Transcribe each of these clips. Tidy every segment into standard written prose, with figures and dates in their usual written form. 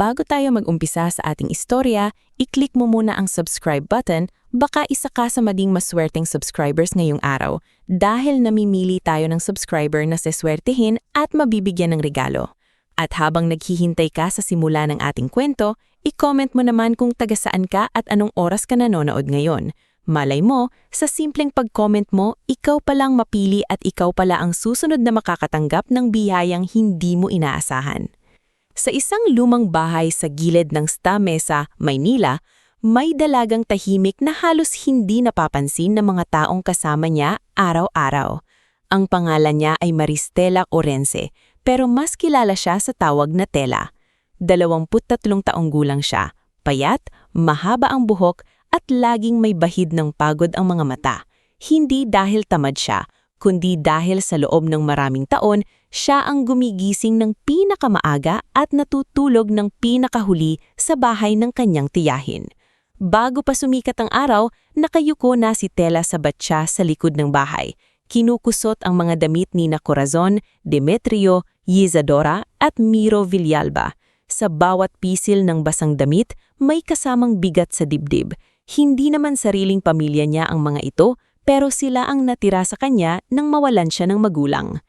Bago tayo mag-umpisa sa ating istorya, i-click mo muna ang subscribe button, baka isa ka sa maging maswerteng subscribers ngayong araw dahil namimili tayo ng subscriber na seswertehin at mabibigyan ng regalo. At habang naghihintay ka sa simula ng ating kwento, i-comment mo naman kung taga saan ka at anong oras ka nanonood ngayon. Malay mo, sa simpleng pag-comment mo, ikaw palang mapili at ikaw pala ang susunod na makakatanggap ng biyayang hindi mo inaasahan. Sa isang lumang bahay sa gilid ng Sta Mesa, Maynila, may dalagang tahimik na halos hindi napapansin ng mga taong kasama niya araw-araw. Ang pangalan niya ay Maristela Orense, pero mas kilala siya sa tawag na Tela. 23 taong gulang siya, payat, mahaba ang buhok at laging may bahid ng pagod ang mga mata. Hindi dahil tamad siya, kundi dahil sa loob ng maraming taon, siya ang gumigising ng pinakamaaga at natutulog ng pinakahuli sa bahay ng kanyang tiyahin. Bago pa sumikat ang araw, nakayuko na si Tela sa batya sa likod ng bahay. Kinukusot ang mga damit ni Corazon, Demetrio, Isadora at Miro Villalba. Sa bawat pisil ng basang damit, may kasamang bigat sa dibdib. Hindi naman sariling pamilya niya ang mga ito, pero sila ang natira sa kanya nang mawalan siya ng magulang.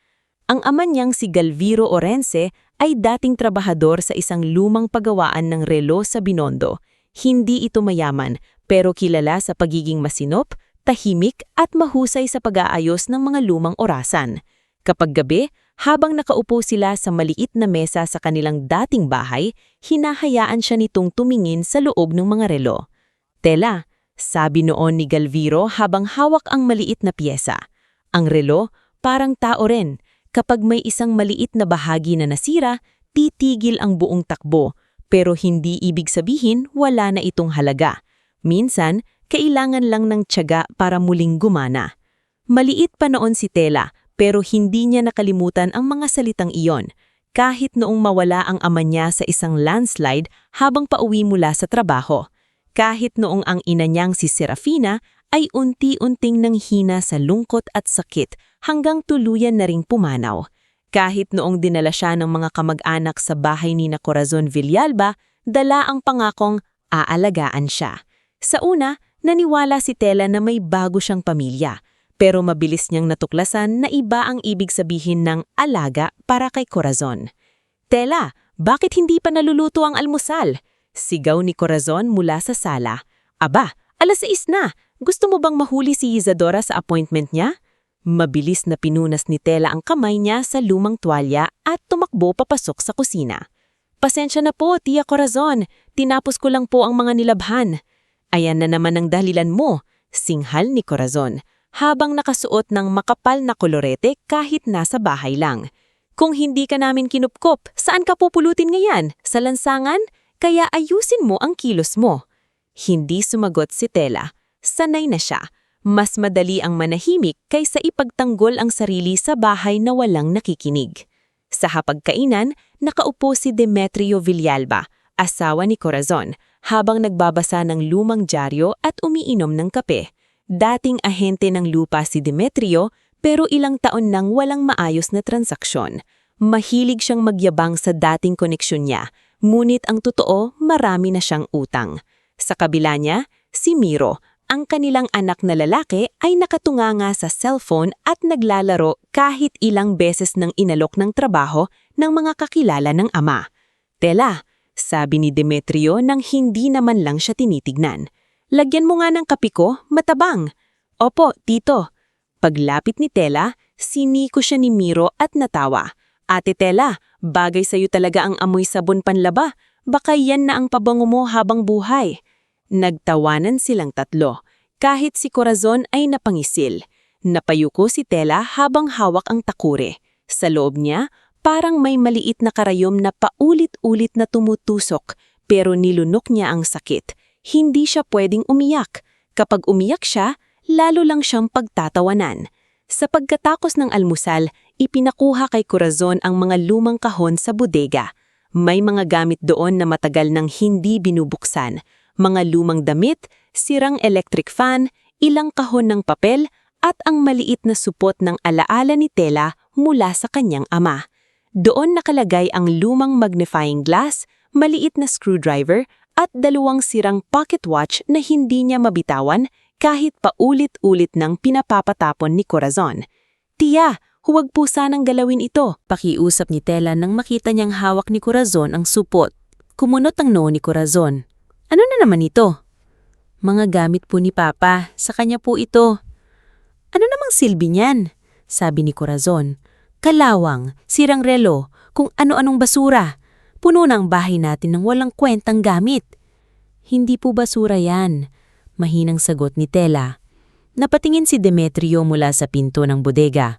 Ang ama niyang si Galviro Orense ay dating trabahador sa isang lumang paggawaan ng relo sa Binondo. Hindi ito mayaman, pero kilala sa pagiging masinop, tahimik at mahusay sa pag-aayos ng mga lumang orasan. Kapag gabi, habang nakaupo sila sa maliit na mesa sa kanilang dating bahay, hinahayaan siya nitong tumingin sa loob ng mga relo. "Tela," sabi noon ni Galviro habang hawak ang maliit na piyesa. "Ang relo, parang tao rin. Kapag may isang maliit na bahagi na nasira, titigil ang buong takbo. Pero hindi ibig sabihin wala na itong halaga. Minsan, kailangan lang ng tiyaga para muling gumana." Maliit pa noon si Tela, pero hindi niya nakalimutan ang mga salitang iyon. Kahit noong mawala ang ama niya sa isang landslide habang pauwi mula sa trabaho. Kahit noong ang ina niyang si Serafina ay unti-unting nanghina sa lungkot at sakit hanggang tuluyan na ring pumanaw. Kahit noong dinala siya ng mga kamag-anak sa bahay ni Corazon Villalba, dala ang pangakong aalagaan siya. Sa una, naniwala si Tela na may bago siyang pamilya, pero mabilis niyang natuklasan na iba ang ibig sabihin ng alaga para kay Corazon. "Tela, bakit hindi pa naluluto ang almusal?" Sigaw ni Corazon mula sa sala. "Aba, 6:00 na! Gusto mo bang mahuli si Isadora sa appointment niya?" Mabilis na pinunas ni Tela ang kamay niya sa lumang tuwalya at tumakbo papasok sa kusina. "Pasensya na po, Tia Corazon. Tinapos ko lang po ang mga nilabhan." "Ayan na naman ang dahilan mo," singhal ni Corazon, habang nakasuot ng makapal na kolorete kahit nasa bahay lang. "Kung hindi ka namin kinupkop, saan ka pupulutin ngayon? Sa lansangan? Kaya ayusin mo ang kilos mo." Hindi sumagot si Tela. Sanay na siya. Mas madali ang manahimik kaysa ipagtanggol ang sarili sa bahay na walang nakikinig. Sa hapagkainan, nakaupo si Demetrio Villalba, asawa ni Corazon, habang nagbabasa ng lumang dyaryo at umiinom ng kape. Dating ahente ng lupa si Demetrio, pero ilang taon nang walang maayos na transaksyon. Mahilig siyang magyabang sa dating koneksyon niya, ngunit ang totoo, marami na siyang utang. Sa kabila niya, si Miro, ang kanilang anak na lalaki ay nakatunganga sa cellphone at naglalaro kahit ilang beses nang inalok ng trabaho ng mga kakilala ng ama. "Tela," sabi ni Demetrio nang hindi naman lang siya tinitignan. "Lagyan mo nga ng kape ko, matabang." "Opo, tito." Paglapit ni Tela, siniko siya ni Miro at natawa. "Ate Tela, bagay sa'yo talaga ang amoy sabon panlaba. Baka yan na ang pabango mo habang buhay." Nagtawanan silang tatlo. Kahit si Corazon ay napangisil. Napayuko si Tela habang hawak ang takure. Sa loob niya, parang may maliit na karayom na paulit-ulit na tumutusok, pero nilunok niya ang sakit. Hindi siya pwedeng umiyak. Kapag umiyak siya, lalo lang siyang pagtatawanan. Sa pagkatapos ng almusal, ipinakuha kay Corazon ang mga lumang kahon sa bodega. May mga gamit doon na matagal nang hindi binubuksan. Mga lumang damit, sirang electric fan, ilang kahon ng papel, at ang maliit na supot ng alaala ni Tela mula sa kanyang ama. Doon nakalagay ang lumang magnifying glass, maliit na screwdriver at 2 sirang pocket watch na hindi niya mabitawan kahit paulit-ulit nang pinapapatapon ni Corazon. "Tia, huwag po sanang galawin ito," pakiusap ni Tela nang makita niyang hawak ni Corazon ang supot. Kumunot ang noo ni Corazon. "Ano na naman ito?" "Mga gamit po ni Papa, sa kanya po ito." "Ano namang silbi niyan?" sabi ni Corazon. "Kalawang, sirang relo, kung ano-anong basura. Puno na ang bahay natin ng walang kwentang gamit." "Hindi po basura yan," mahinang sagot ni Tela. Napatingin si Demetrio mula sa pinto ng bodega.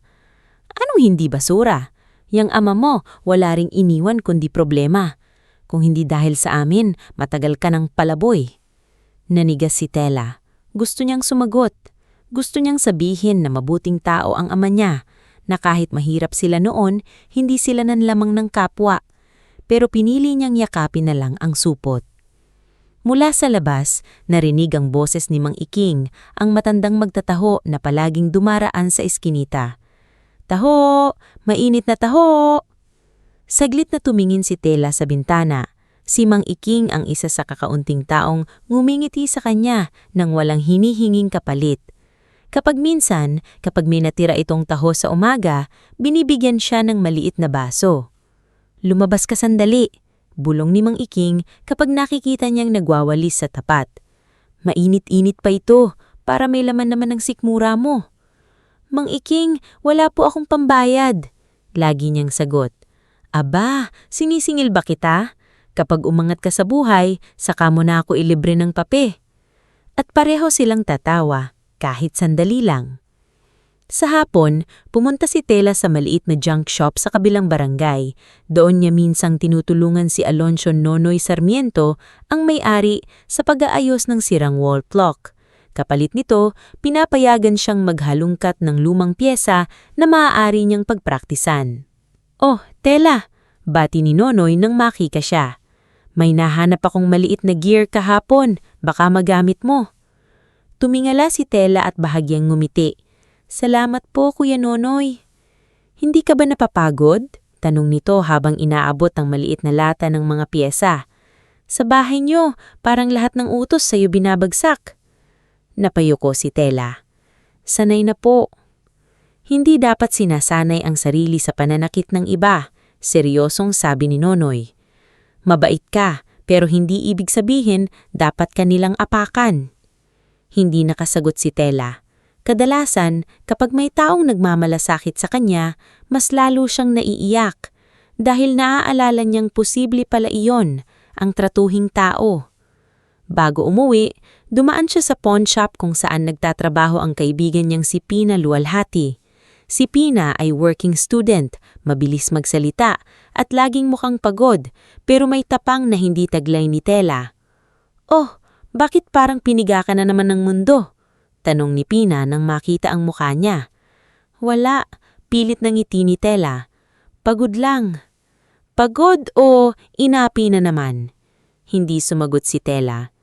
"Anong hindi basura? Yang ama mo, wala ring iniwan kundi problema. Kung hindi dahil sa amin, matagal ka ng palaboy." Nanigas si Tela. Gusto niyang sumagot. Gusto niyang sabihin na mabuting tao ang ama niya, na kahit mahirap sila noon, hindi sila nanlamang ng kapwa. Pero pinili niyang yakapin na lang ang supot. Mula sa labas, narinig ang boses ni Mang Iking, ang matandang magtataho na palaging dumaraan sa eskinita. "Taho! Mainit na taho!" Saglit na tumingin si Tela sa bintana. Si Mang Iking ang isa sa kakaunting taong ngumingiti sa kanya nang walang hinihinging kapalit. Kapag may natira itong taho sa umaga, binibigyan siya ng maliit na baso. "Lumabas ka sandali," bulong ni Mang Iking kapag nakikita niyang nagwawalis sa tapat. "Mainit-init pa ito, para may laman naman ng sikmura mo." "Mang Iking, wala po akong pambayad," lagi niyang sagot. "Aba, sinisingil ba kita? Kapag umangat ka sa buhay, saka mo na ako ilibre ng pape." At pareho silang tatawa, kahit sandali lang. Sa hapon, pumunta si Tela sa maliit na junk shop sa kabilang barangay. Doon niya minsang tinutulungan si Aloncio Nonoy Sarmiento, ang may-ari, sa pag-aayos ng sirang wall clock. Kapalit nito, pinapayagan siyang maghalungkat ng lumang pyesa na maaari niyang pagpraktisan. "Oh, Tela," bati ni Nonoy nang makita siya. "May nahanap akong maliit na gear kahapon, baka magamit mo." Tumingala si Tela at bahagyang ngumiti. "Salamat po, Kuya Nonoy." "Hindi ka ba napapagod?" tanong nito habang inaabot ang maliit na lata ng mga pyesa. "Sa bahay niyo, parang lahat ng utos sa'yo binabagsak." Napayuko si Tela. "Sanay na po." Hindi dapat sinasanay ang sarili sa pananakit ng iba, seryosong sabi ni Nonoy. "Mabait ka, pero hindi ibig sabihin dapat ka nilang apakan." Hindi nakasagot si Tela. Kadalasan, kapag may taong nagmamalasakit sa kanya, mas lalo siyang naiiyak dahil naaalala niyang posible pala iyon, ang tratuhing tao. Bago umuwi, dumaan siya sa pawn shop kung saan nagtatrabaho ang kaibigan niyang si Pina Lualhati. Si Pina ay working student, mabilis magsalita, at laging mukhang pagod, pero may tapang na hindi taglay ni Tela. "Oh, bakit parang piniga ka na naman ng mundo?" tanong ni Pina nang makita ang mukha niya. "Wala," pilit ng ngiti ni Tela. "Pagod lang." "Pagod o inapi na naman?" Hindi sumagot si Tela.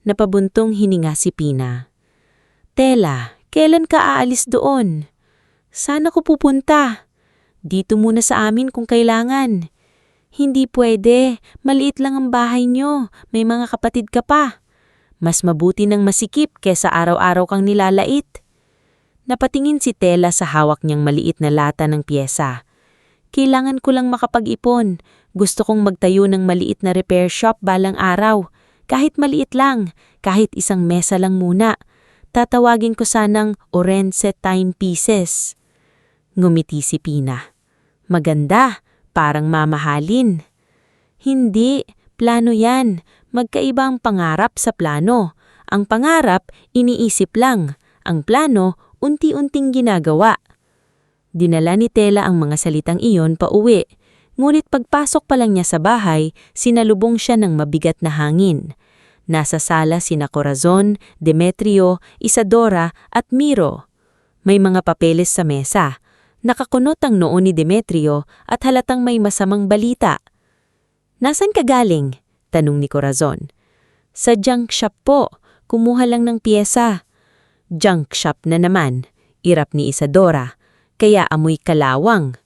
Napabuntong hininga si Pina. "Tela, kailan ka aalis doon?" "Saan ako pupunta?" "Dito muna sa amin kung kailangan." "Hindi pwede, maliit lang ang bahay niyo, may mga kapatid ka pa." "Mas mabuti ng masikip kesa araw-araw kang nilalait." Napatingin si Tela sa hawak niyang maliit na lata ng pyesa. "Kailangan ko lang makapag-ipon. Gusto kong magtayo ng maliit na repair shop balang araw. Kahit maliit lang, kahit isang mesa lang muna. Tatawagin ko sanang Orense Timepieces." Ngumiti si Pina. "Maganda, parang mamahalin." "Hindi, plano yan. Magkaiba ang pangarap sa plano. Ang pangarap, iniisip lang. Ang plano, unti-unting ginagawa." Dinala ni Tela ang mga salitang iyon pa uwi. Ngunit pagpasok pa lang niya sa bahay, sinalubong siya ng mabigat na hangin. Nasa sala sina Corazon, Demetrio, Isadora at Miro. May mga papeles sa mesa. Nakakunot ang noo ni Demetrio at halatang may masamang balita. "Nasaan ka galing?" tanong ni Corazon. "Sa junk shop po. Kumuha lang ng pyesa." "Junk shop na naman," irap ni Isadora. "Kaya amoy kalawang."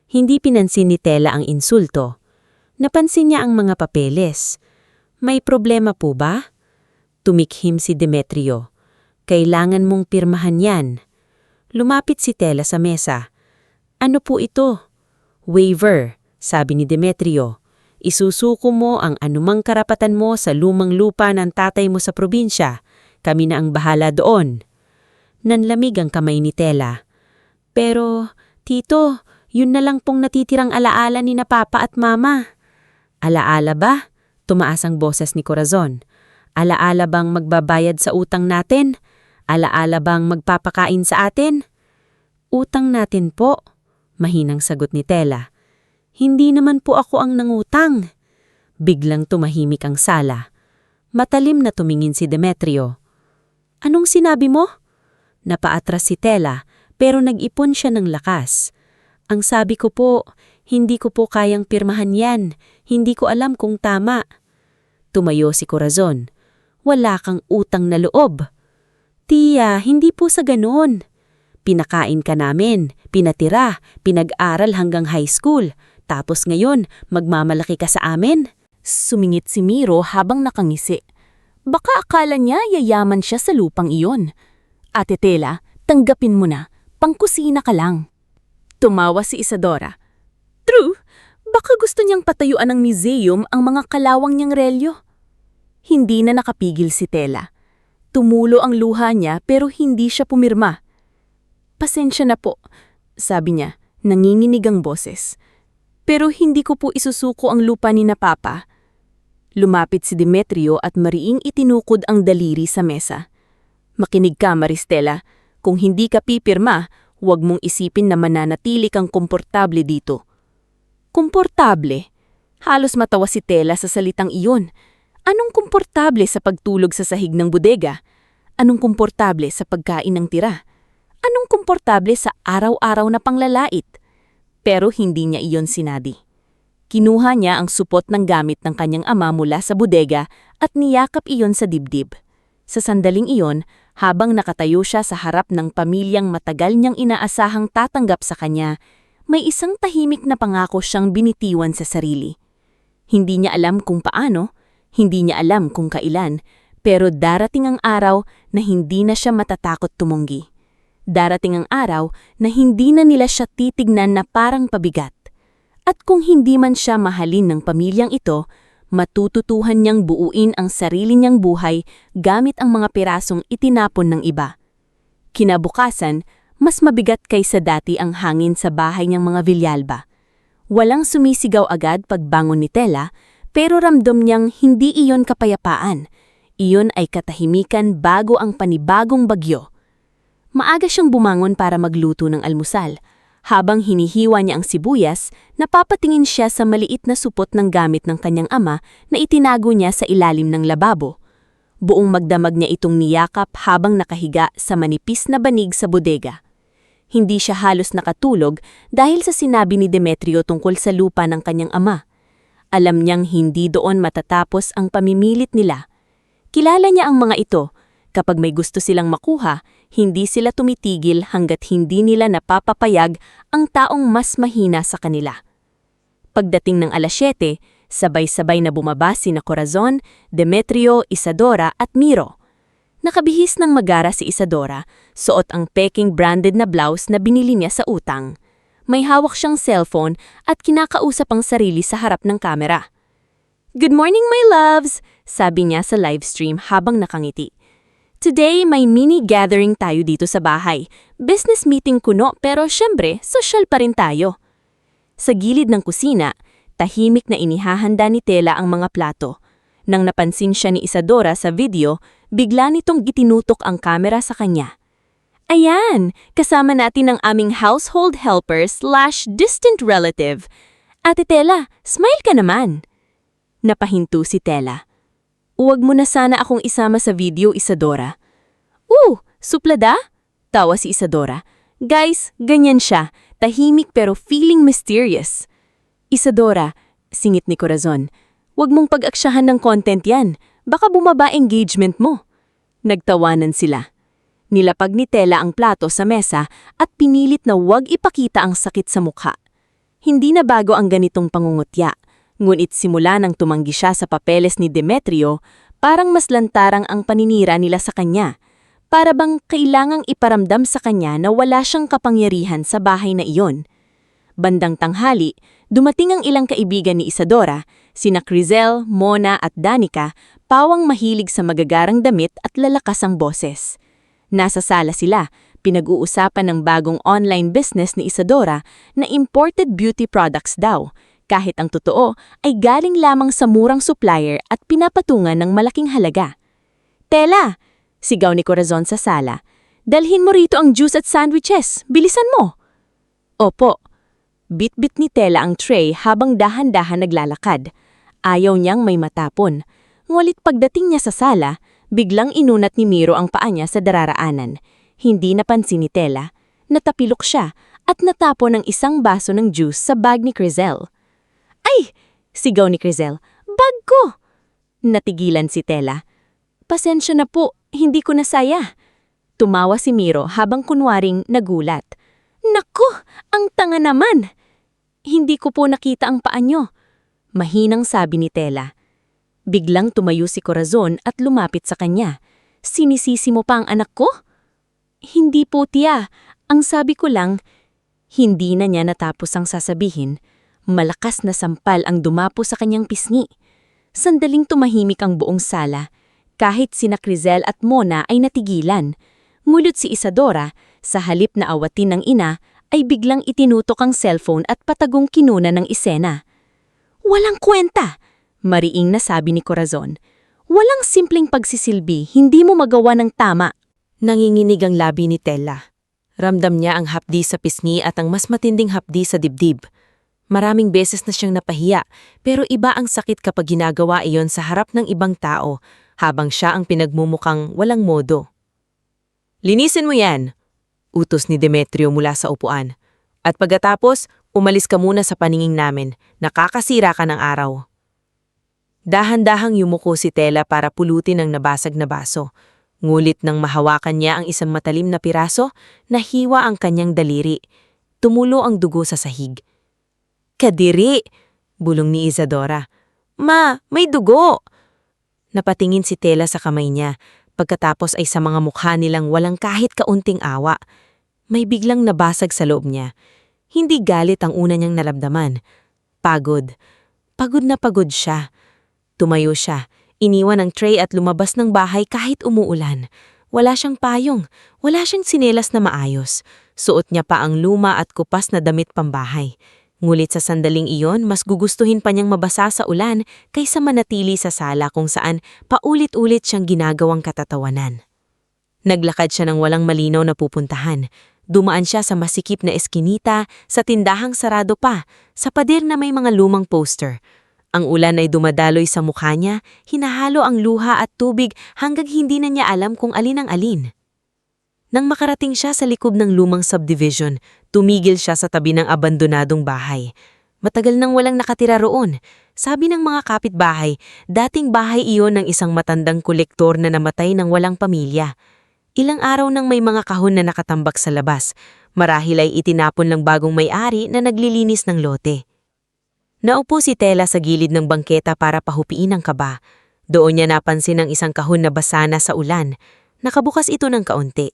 Hindi pinansin ni Tela ang insulto. Napansin niya ang mga papeles. May problema po ba? Tumikhim si Demetrio. Kailangan mong pirmahan yan. Lumapit si Tela sa mesa. Ano po ito? Waiver, sabi ni Demetrio. Isusuko mo ang anumang karapatan mo sa lumang lupa ng tatay mo sa probinsya. Kami na ang bahala doon. Nanlamig ang kamay ni Tela. Pero, Tito, yun na lang pong natitirang alaala ni na Papa at Mama. Alaala ba? Tumaas ang boses ni Corazon. Alaala bang magbabayad sa utang natin? Alaala bang magpapakain sa atin? Utang natin po, mahinang sagot ni Tela. Hindi naman po ako ang nangutang. Biglang tumahimik ang sala. Matalim na tumingin si Demetrio. Anong sinabi mo? Napaatras si Tela pero nag-ipon siya ng lakas. Ang sabi ko po, hindi ko po kayang pirmahan yan. Hindi ko alam kung tama. Tumayo si Corazon. Wala kang utang na loob. Tia, hindi po sa ganon. Pinakain ka namin, pinatira, pinag-aral hanggang high school. Tapos ngayon, magmamalaki ka sa amin? Sumingit si Miro habang nakangisi. Baka akala niya yayaman siya sa lupang iyon. Ate Tela, tanggapin mo na. Pangkusina ka lang. Tumawa si Isadora. True, baka gusto niyang patayuan ng museum ang mga kalawang niyang relyo. Hindi na nakapigil si Tela. Tumulo ang luha niya pero hindi siya pumirma. Pasensya na po, sabi niya, nanginginig ang boses. Pero hindi ko po isusuko ang lupa ni na Papa. Lumapit si Demetrio at mariing itinukod ang daliri sa mesa. Makinig ka, Maristela. Kung hindi ka pipirma, huwag mong isipin na mananatili kang komportable dito. Komportable? Halos matawa si Tela sa salitang iyon. Anong komportable sa pagtulog sa sahig ng bodega? Anong komportable sa pagkain ng tira? Anong komportable sa araw-araw na panglalait? Pero hindi niya iyon sinadi. Kinuha niya ang supot ng gamit ng kanyang ama mula sa bodega at niyakap iyon sa dibdib. Sa sandaling iyon, habang nakatayo siya sa harap ng pamilyang matagal niyang inaasahang tatanggap sa kanya, may isang tahimik na pangako siyang binitiwan sa sarili. Hindi niya alam kung paano, hindi niya alam kung kailan, pero darating ang araw na hindi na siya matatakot tumunggi. Darating ang araw na hindi na nila siya titignan na parang pabigat. At kung hindi man siya mahalin ng pamilyang ito, matututuhan niyang buuin ang sarili niyang buhay gamit ang mga pirasong itinapon ng iba. Kinabukasan, mas mabigat kaysa dati ang hangin sa bahay niyang mga Villalba. Walang sumisigaw agad pagbangon ni Tela, pero ramdam niyang hindi iyon kapayapaan. Iyon ay katahimikan bago ang panibagong bagyo. Maaga siyang bumangon para magluto ng almusal. Habang hinihiwa niya ang sibuyas, napapatingin siya sa maliit na supot ng gamit ng kanyang ama na itinago niya sa ilalim ng lababo. Buong magdamag niya itong niyakap habang nakahiga sa manipis na banig sa bodega. Hindi siya halos nakatulog dahil sa sinabi ni Demetrio tungkol sa lupa ng kanyang ama. Alam niyang hindi doon matatapos ang pamimilit nila. Kilala niya ang mga ito. Kapag may gusto silang makuha, hindi sila tumitigil hanggat hindi nila napapapayag ang taong mas mahina sa kanila. Pagdating ng 7:00, sabay-sabay na bumaba sina Corazon, Demetrio, Isadora at Miro. Nakabihis ng magara si Isadora, suot ang peking branded na blouse na binili niya sa utang. May hawak siyang cellphone at kinakausap ang sarili sa harap ng kamera. "Good morning, my loves!" sabi niya sa livestream habang nakangiti. "Today, may mini gathering tayo dito sa bahay. Business meeting kuno pero syempre, social pa rin tayo." Sa gilid ng kusina, tahimik na inihahanda ni Tela ang mga plato. Nang napansin siya ni Isadora sa video, bigla nitong itinutok ang kamera sa kanya. "Ayan, kasama natin ang aming household helper/distant relative. Ate Tela, smile ka naman." Napahinto si Tela. "Huwag mo na sana akong isama sa video, Isadora." Suplada?" Tawa si Isadora. "Guys, ganyan siya. Tahimik pero feeling mysterious." "Isadora," singit ni Corazon, "huwag mong pag-aksyahan ng content yan. Baka bumaba engagement mo." Nagtawanan sila. Nilapag ni Tela ang plato sa mesa at pinilit na huwag ipakita ang sakit sa mukha. Hindi na bago ang ganitong pangungutya. Ngunit simula nang tumanggi siya sa papeles ni Demetrio, parang mas lantarang ang paninira nila sa kanya. Para bang kailangang iparamdam sa kanya na wala siyang kapangyarihan sa bahay na iyon. Bandang tanghali, dumating ang ilang kaibigan ni Isadora, sina Crizel, Mona at Danica, pawang mahilig sa magagarang damit at lalakas ang boses. Nasa sala sila, pinag-uusapan ng bagong online business ni Isadora na imported beauty products daw, kahit ang totoo ay galing lamang sa murang supplier at pinapatungan ng malaking halaga. "Tela!" sigaw ni Corazon sa sala. "Dalhin mo rito ang juice at sandwiches! Bilisan mo!" "Opo." Bit-bit ni Tela ang tray habang dahan-dahan naglalakad. Ayaw niyang may matapon. Ngunit pagdating niya sa sala, biglang inunat ni Miro ang paa niya sa dararaanan. Hindi napansin ni Tela. Natapilok siya at natapon ang isang baso ng juice sa bag ni Crizel. "Ay!" sigaw ni Crizel. "Bag ko!" Natigilan si Tela. "Pasensya na po, hindi ko nasaya." Tumawa si Miro habang kunwaring nagulat. "Naku, ang tanga naman!" "Hindi ko po nakita ang paa niyo," mahinang sabi ni Tela. Biglang tumayo si Corazon at lumapit sa kanya. "Sinisisi mo pa ang anak ko?" "Hindi po, tiya. Ang sabi ko lang..." Hindi na niya natapos ang sasabihin. Malakas na sampal ang dumapo sa kanyang pisngi. Sandaling tumahimik ang buong sala. Kahit sina Crizel at Mona ay natigilan. Ngunit si Isadora, sa halip na awatin ng ina, ay biglang itinutok ang cellphone at patagong kinuna ng isena. "Walang kwenta!" mariing nasabi ni Corazon. "Walang simpleng pagsisilbi, hindi mo magawa ng tama." Nanginginig ang labi ni Tela. Ramdam niya ang hapdi sa pisngi at ang mas matinding hapdi sa dibdib. Maraming beses na siyang napahiya, pero iba ang sakit kapag ginagawa iyon sa harap ng ibang tao, habang siya ang pinagmumukhang walang modo. "Linisin mo yan!" utos ni Demetrio mula sa upuan. "At pagkatapos, umalis ka muna sa paningin namin, nakakasira ka ng araw." Dahan-dahang yumuko si Tela para pulutin ang nabasag na baso. Ngulit nang mahawakan niya ang isang matalim na piraso, nahiwa ang kanyang daliri. Tumulo ang dugo sa sahig. "Kadiri!" bulong ni Isadora. "Ma, may dugo!" Napatingin si Tela sa kamay niya, pagkatapos ay sa mga mukha nilang walang kahit kaunting awa. May biglang nabasag sa loob niya. Hindi galit ang una niyang naramdaman. Pagod. Pagod na pagod siya. Tumayo siya, iniwan ang tray at lumabas ng bahay kahit umuulan. Wala siyang payong, wala siyang sinelas na maayos. Suot niya pa ang luma at kupas na damit pambahay. Ngulit sa sandaling iyon, mas gugustuhin pa niyang mabasa sa ulan kaysa manatili sa sala kung saan paulit-ulit siyang ginagawang katatawanan. Naglakad siya ng walang malinaw na pupuntahan. Dumaan siya sa masikip na eskinita, sa tindahang sarado pa, sa pader na may mga lumang poster. Ang ulan ay dumadaloy sa mukha niya, hinahalo ang luha at tubig hanggang hindi na niya alam kung alin ang alin. Nang makarating siya sa likod ng lumang subdivision, tumigil siya sa tabi ng abandonadong bahay. Matagal nang walang nakatira roon. Sabi ng mga kapitbahay, dating bahay iyon ng isang matandang kolektor na namatay ng walang pamilya. Ilang araw nang may mga kahon na nakatambak sa labas, marahil ay itinapon lang bagong may-ari na naglilinis ng lote. Naupo si Tela sa gilid ng bangketa para pahupiin ang kaba. Doon niya napansin ang isang kahon na basa na sa ulan. Nakabukas ito ng kaunti.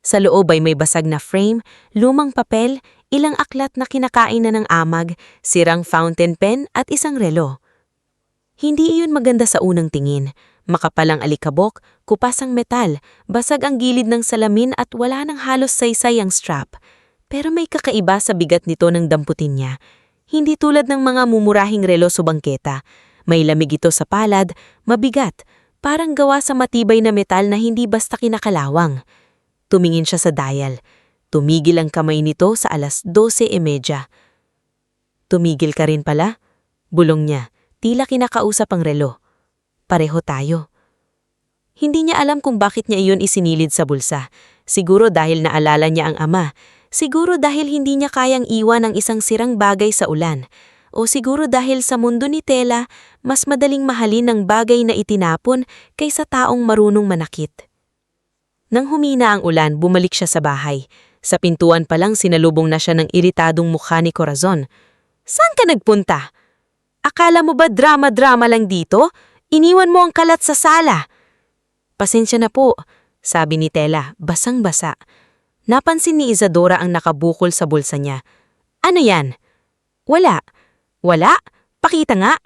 Sa loob ay may basag na frame, lumang papel, ilang aklat na kinakain na ng amag, sirang fountain pen at isang relo. Hindi iyon maganda sa unang tingin. Makapalang alikabok, kupas ang metal, basag ang gilid ng salamin at wala nang halos saysay ang strap. Pero may kakaiba sa bigat nito ng damputin niya. Hindi tulad ng mga mumurahing relo sa bangketa. May lamig ito sa palad, mabigat, parang gawa sa matibay na metal na hindi basta kinakalawang. Tumingin siya sa dial. Tumigil ang kamay nito sa alas 12:30. "Tumigil ka rin pala?" bulong niya, tila kinakausap ang relo. "Pareho tayo." Hindi niya alam kung bakit niya iyon isinilid sa bulsa. Siguro dahil naalala niya ang ama. Siguro dahil hindi niya kayang iwan ang isang sirang bagay sa ulan. O siguro dahil sa mundo ni Tela, mas madaling mahalin ang bagay na itinapon kaysa taong marunong manakit. Nang humina ang ulan, bumalik siya sa bahay. Sa pintuan pa lang sinalubong na siya ng iritadong mukha ni Corazon. "Saan ka nagpunta?" Akala mo ba drama-drama lang dito? Iniwan mo ang kalat sa sala. Pasensya na po, sabi ni Tela, basang-basa. Napansin ni Isadora ang nakabukol sa bulsa niya. Ano yan? Wala. Wala? Pakita nga.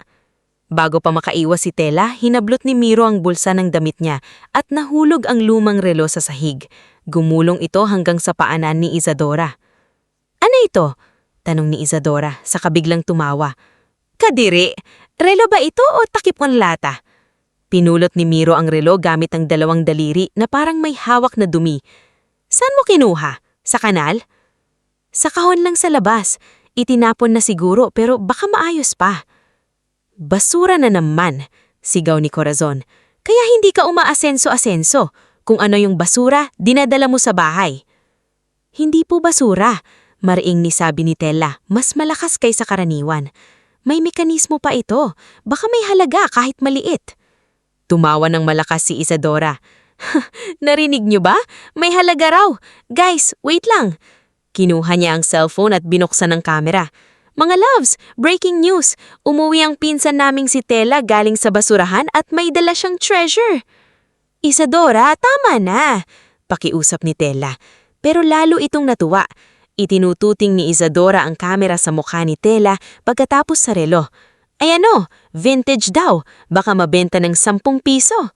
Bago pa makaiwas si Tela, hinablot ni Miro ang bulsa ng damit niya at nahulog ang lumang relo sa sahig. Gumulong ito hanggang sa paanan ni Isadora. Ano ito? Tanong ni Isadora, saka biglang tumawa. Kadiri, relo ba ito o takip ng lata? Pinulot ni Miro ang relo gamit ang dalawang daliri na parang may hawak na dumi. Saan mo kinuha? Sa kanal? Sa kahon lang sa labas. Itinapon na siguro pero baka maayos pa. Basura na naman, sigaw ni Corazon. Kaya hindi ka umaasenso-asenso. Kung ano yung basura, dinadala mo sa bahay. Hindi po basura, mariing ni sabi ni Tela, mas malakas kaysa karaniwan. May mekanismo pa ito, baka may halaga kahit maliit. Tumawa ng malakas si Isadora. Narinig niyo ba? May halaga raw. Guys, wait lang. Kinuha niya ang cellphone at binuksan ng kamera. Mga loves, breaking news. Umuwi ang pinsan naming si Tela galing sa basurahan at may dala siyang treasure. Isadora, tama na. Pakiusap ni Tela. Pero lalo itong natuwa. Itinututing ni Isadora ang kamera sa mukha ni Tela pagkatapos sa relo. Ay ano, vintage daw. Baka mabenta ng 10 piso.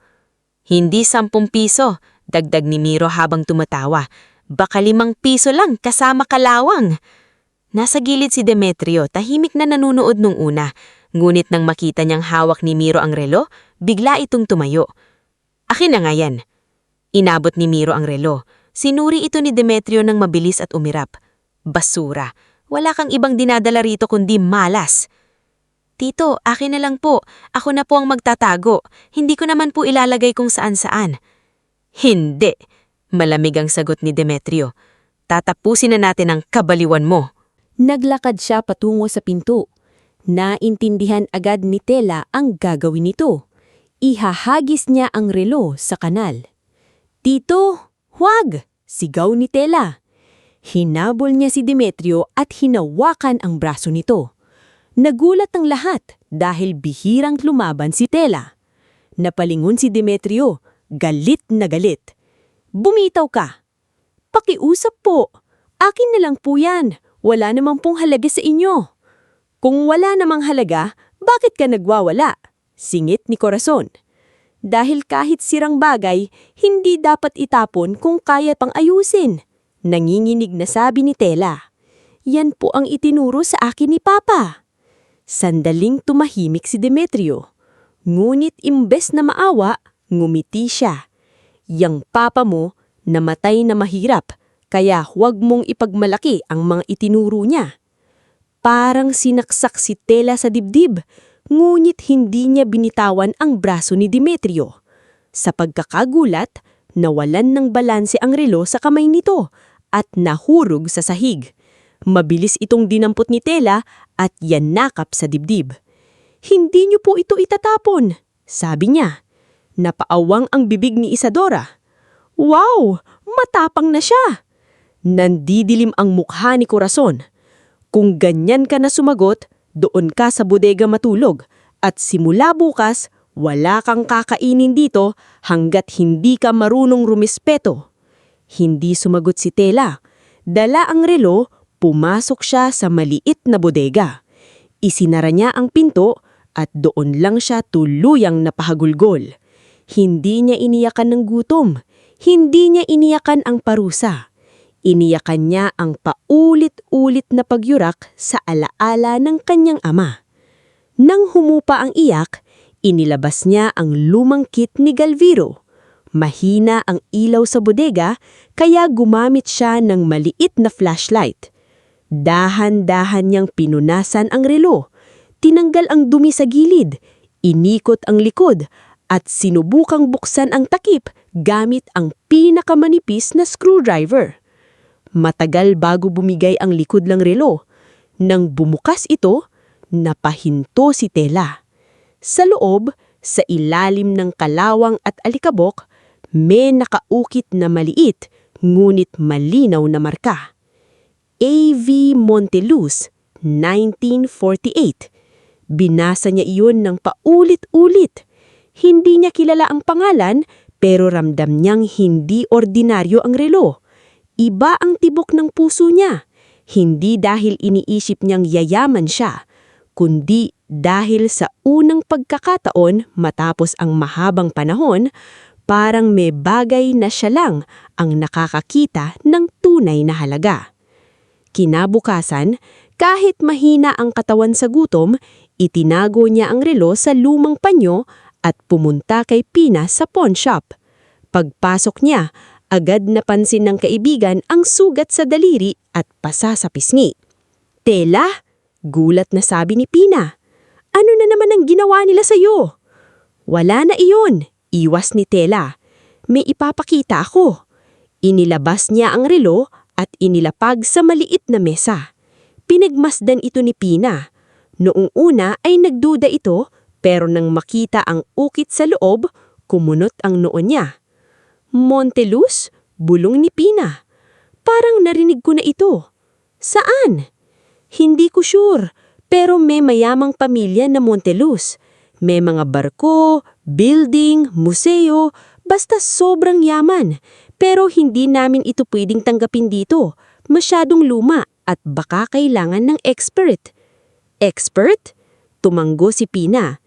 Hindi 10 piso, dagdag ni Miro habang tumatawa. Baka 5 piso lang kasama kalawang. Nasa gilid si Demetrio, tahimik na nanunood nung una. Ngunit nang makita niyang hawak ni Miro ang relo, bigla itong tumayo. Akin na nga yan. Inabot ni Miro ang relo. Sinuri ito ni Demetrio ng mabilis at umirap. Basura. Wala kang ibang dinadala rito kundi malas. Tito, akin na lang po. Ako na po ang magtatago. Hindi ko naman po ilalagay kung saan-saan. Hindi. Malamig ang sagot ni Demetrio. Tatapusin na natin ang kabaliwan mo. Naglakad siya patungo sa pinto. Naintindihan agad ni Tela ang gagawin nito. Ihahagis niya ang relo sa kanal. Tito, huwag! Sigaw ni Tela. Hinabol niya si Demetrio at hinawakan ang braso nito. Nagulat ang lahat dahil bihirang lumaban si Tela. Napalingon si Demetrio, galit na galit. Bumitaw ka. Pakiusap po. Akin na lang po yan. Wala namang pong halaga sa inyo. Kung wala namang halaga, bakit ka nagwawala? Singit ni Corazon. Dahil kahit sirang bagay, hindi dapat itapon kung kaya pang ayusin. Nanginginig na sabi ni Tela. Yan po ang itinuro sa akin ni Papa. Sandaling tumahimik si Demetrio. Ngunit imbes na maawa, ngumiti siya. Yang papa mo, namatay na mahirap, kaya huwag mong ipagmalaki ang mga itinuro niya. Parang sinaksak si Tela sa dibdib, ngunit hindi niya binitawan ang braso ni Demetrio. Sa pagkakagulat, nawalan ng balanse ang relo sa kamay nito at nahurog sa sahig. Mabilis itong dinampot ni Tela at yanakap sa dibdib. Hindi niyo po ito itatapon, sabi niya. Napaawang ang bibig ni Isadora. Wow! Matapang na siya! Nandidilim ang mukha ni Corazon. Kung ganyan ka na sumagot, doon ka sa bodega matulog at simula bukas, wala kang kakainin dito hanggat hindi ka marunong rumispeto. Hindi sumagot si Tela. Dala ang relo, pumasok siya sa maliit na bodega. Isinara niya ang pinto at doon lang siya tuluyang napahagulgol. Hindi niya iniyakan ng gutom. Hindi niya iniyakan ang parusa. Iniyakan niya ang paulit-ulit na pagyurak sa alaala ng kanyang ama. Nang humupa ang iyak, inilabas niya ang lumang kit ni Galviro. Mahina ang ilaw sa bodega, kaya gumamit siya ng maliit na flashlight. Dahan-dahan niyang pinunasan ang relo. Tinanggal ang dumi sa gilid, inikot ang likod, at sinubukang buksan ang takip gamit ang pinakamanipis na screwdriver. Matagal bago bumigay ang likod ng relo. Nang bumukas ito, napahinto si Tela. Sa loob, sa ilalim ng kalawang at alikabok, may nakaukit na maliit ngunit malinaw na marka. A.V. Monteluz, 1948. Binasa niya iyon ng paulit-ulit. Hindi niya kilala ang pangalan, pero ramdam niyang hindi ordinaryo ang relo. Iba ang tibok ng puso niya. Hindi dahil iniisip niyang yayaman siya, kundi dahil sa unang pagkakataon matapos ang mahabang panahon, parang may bagay na siya lang ang nakakakita ng tunay na halaga. Kinabukasan, kahit mahina ang katawan sa gutom, itinago niya ang relo sa lumang panyo at pumunta kay Pina sa pawn shop. Pagpasok niya, agad napansin ng kaibigan ang sugat sa daliri at pasa sa pisngi. "Tela?" Gulat na sabi ni Pina. "Ano na naman ang ginawa nila sa'yo?" "Wala na iyon," iwas ni Tela. "May ipapakita ako." Inilabas niya ang relo at inilapag sa maliit na mesa. Pinagmasdan ito ni Pina. Noong una ay nagduda ito, pero nang makita ang ukit sa loob, kumunot ang noo niya. "Monteluz?" bulong ni Pina. "Parang narinig ko na ito." "Saan?" "Hindi ko sure, pero may mayamang pamilya na Monteluz. May mga barko, building, museo, basta sobrang yaman. Pero hindi namin ito pwedeng tanggapin dito. Masyadong luma at baka kailangan ng expert." "Expert?" Tumanggo si Pina.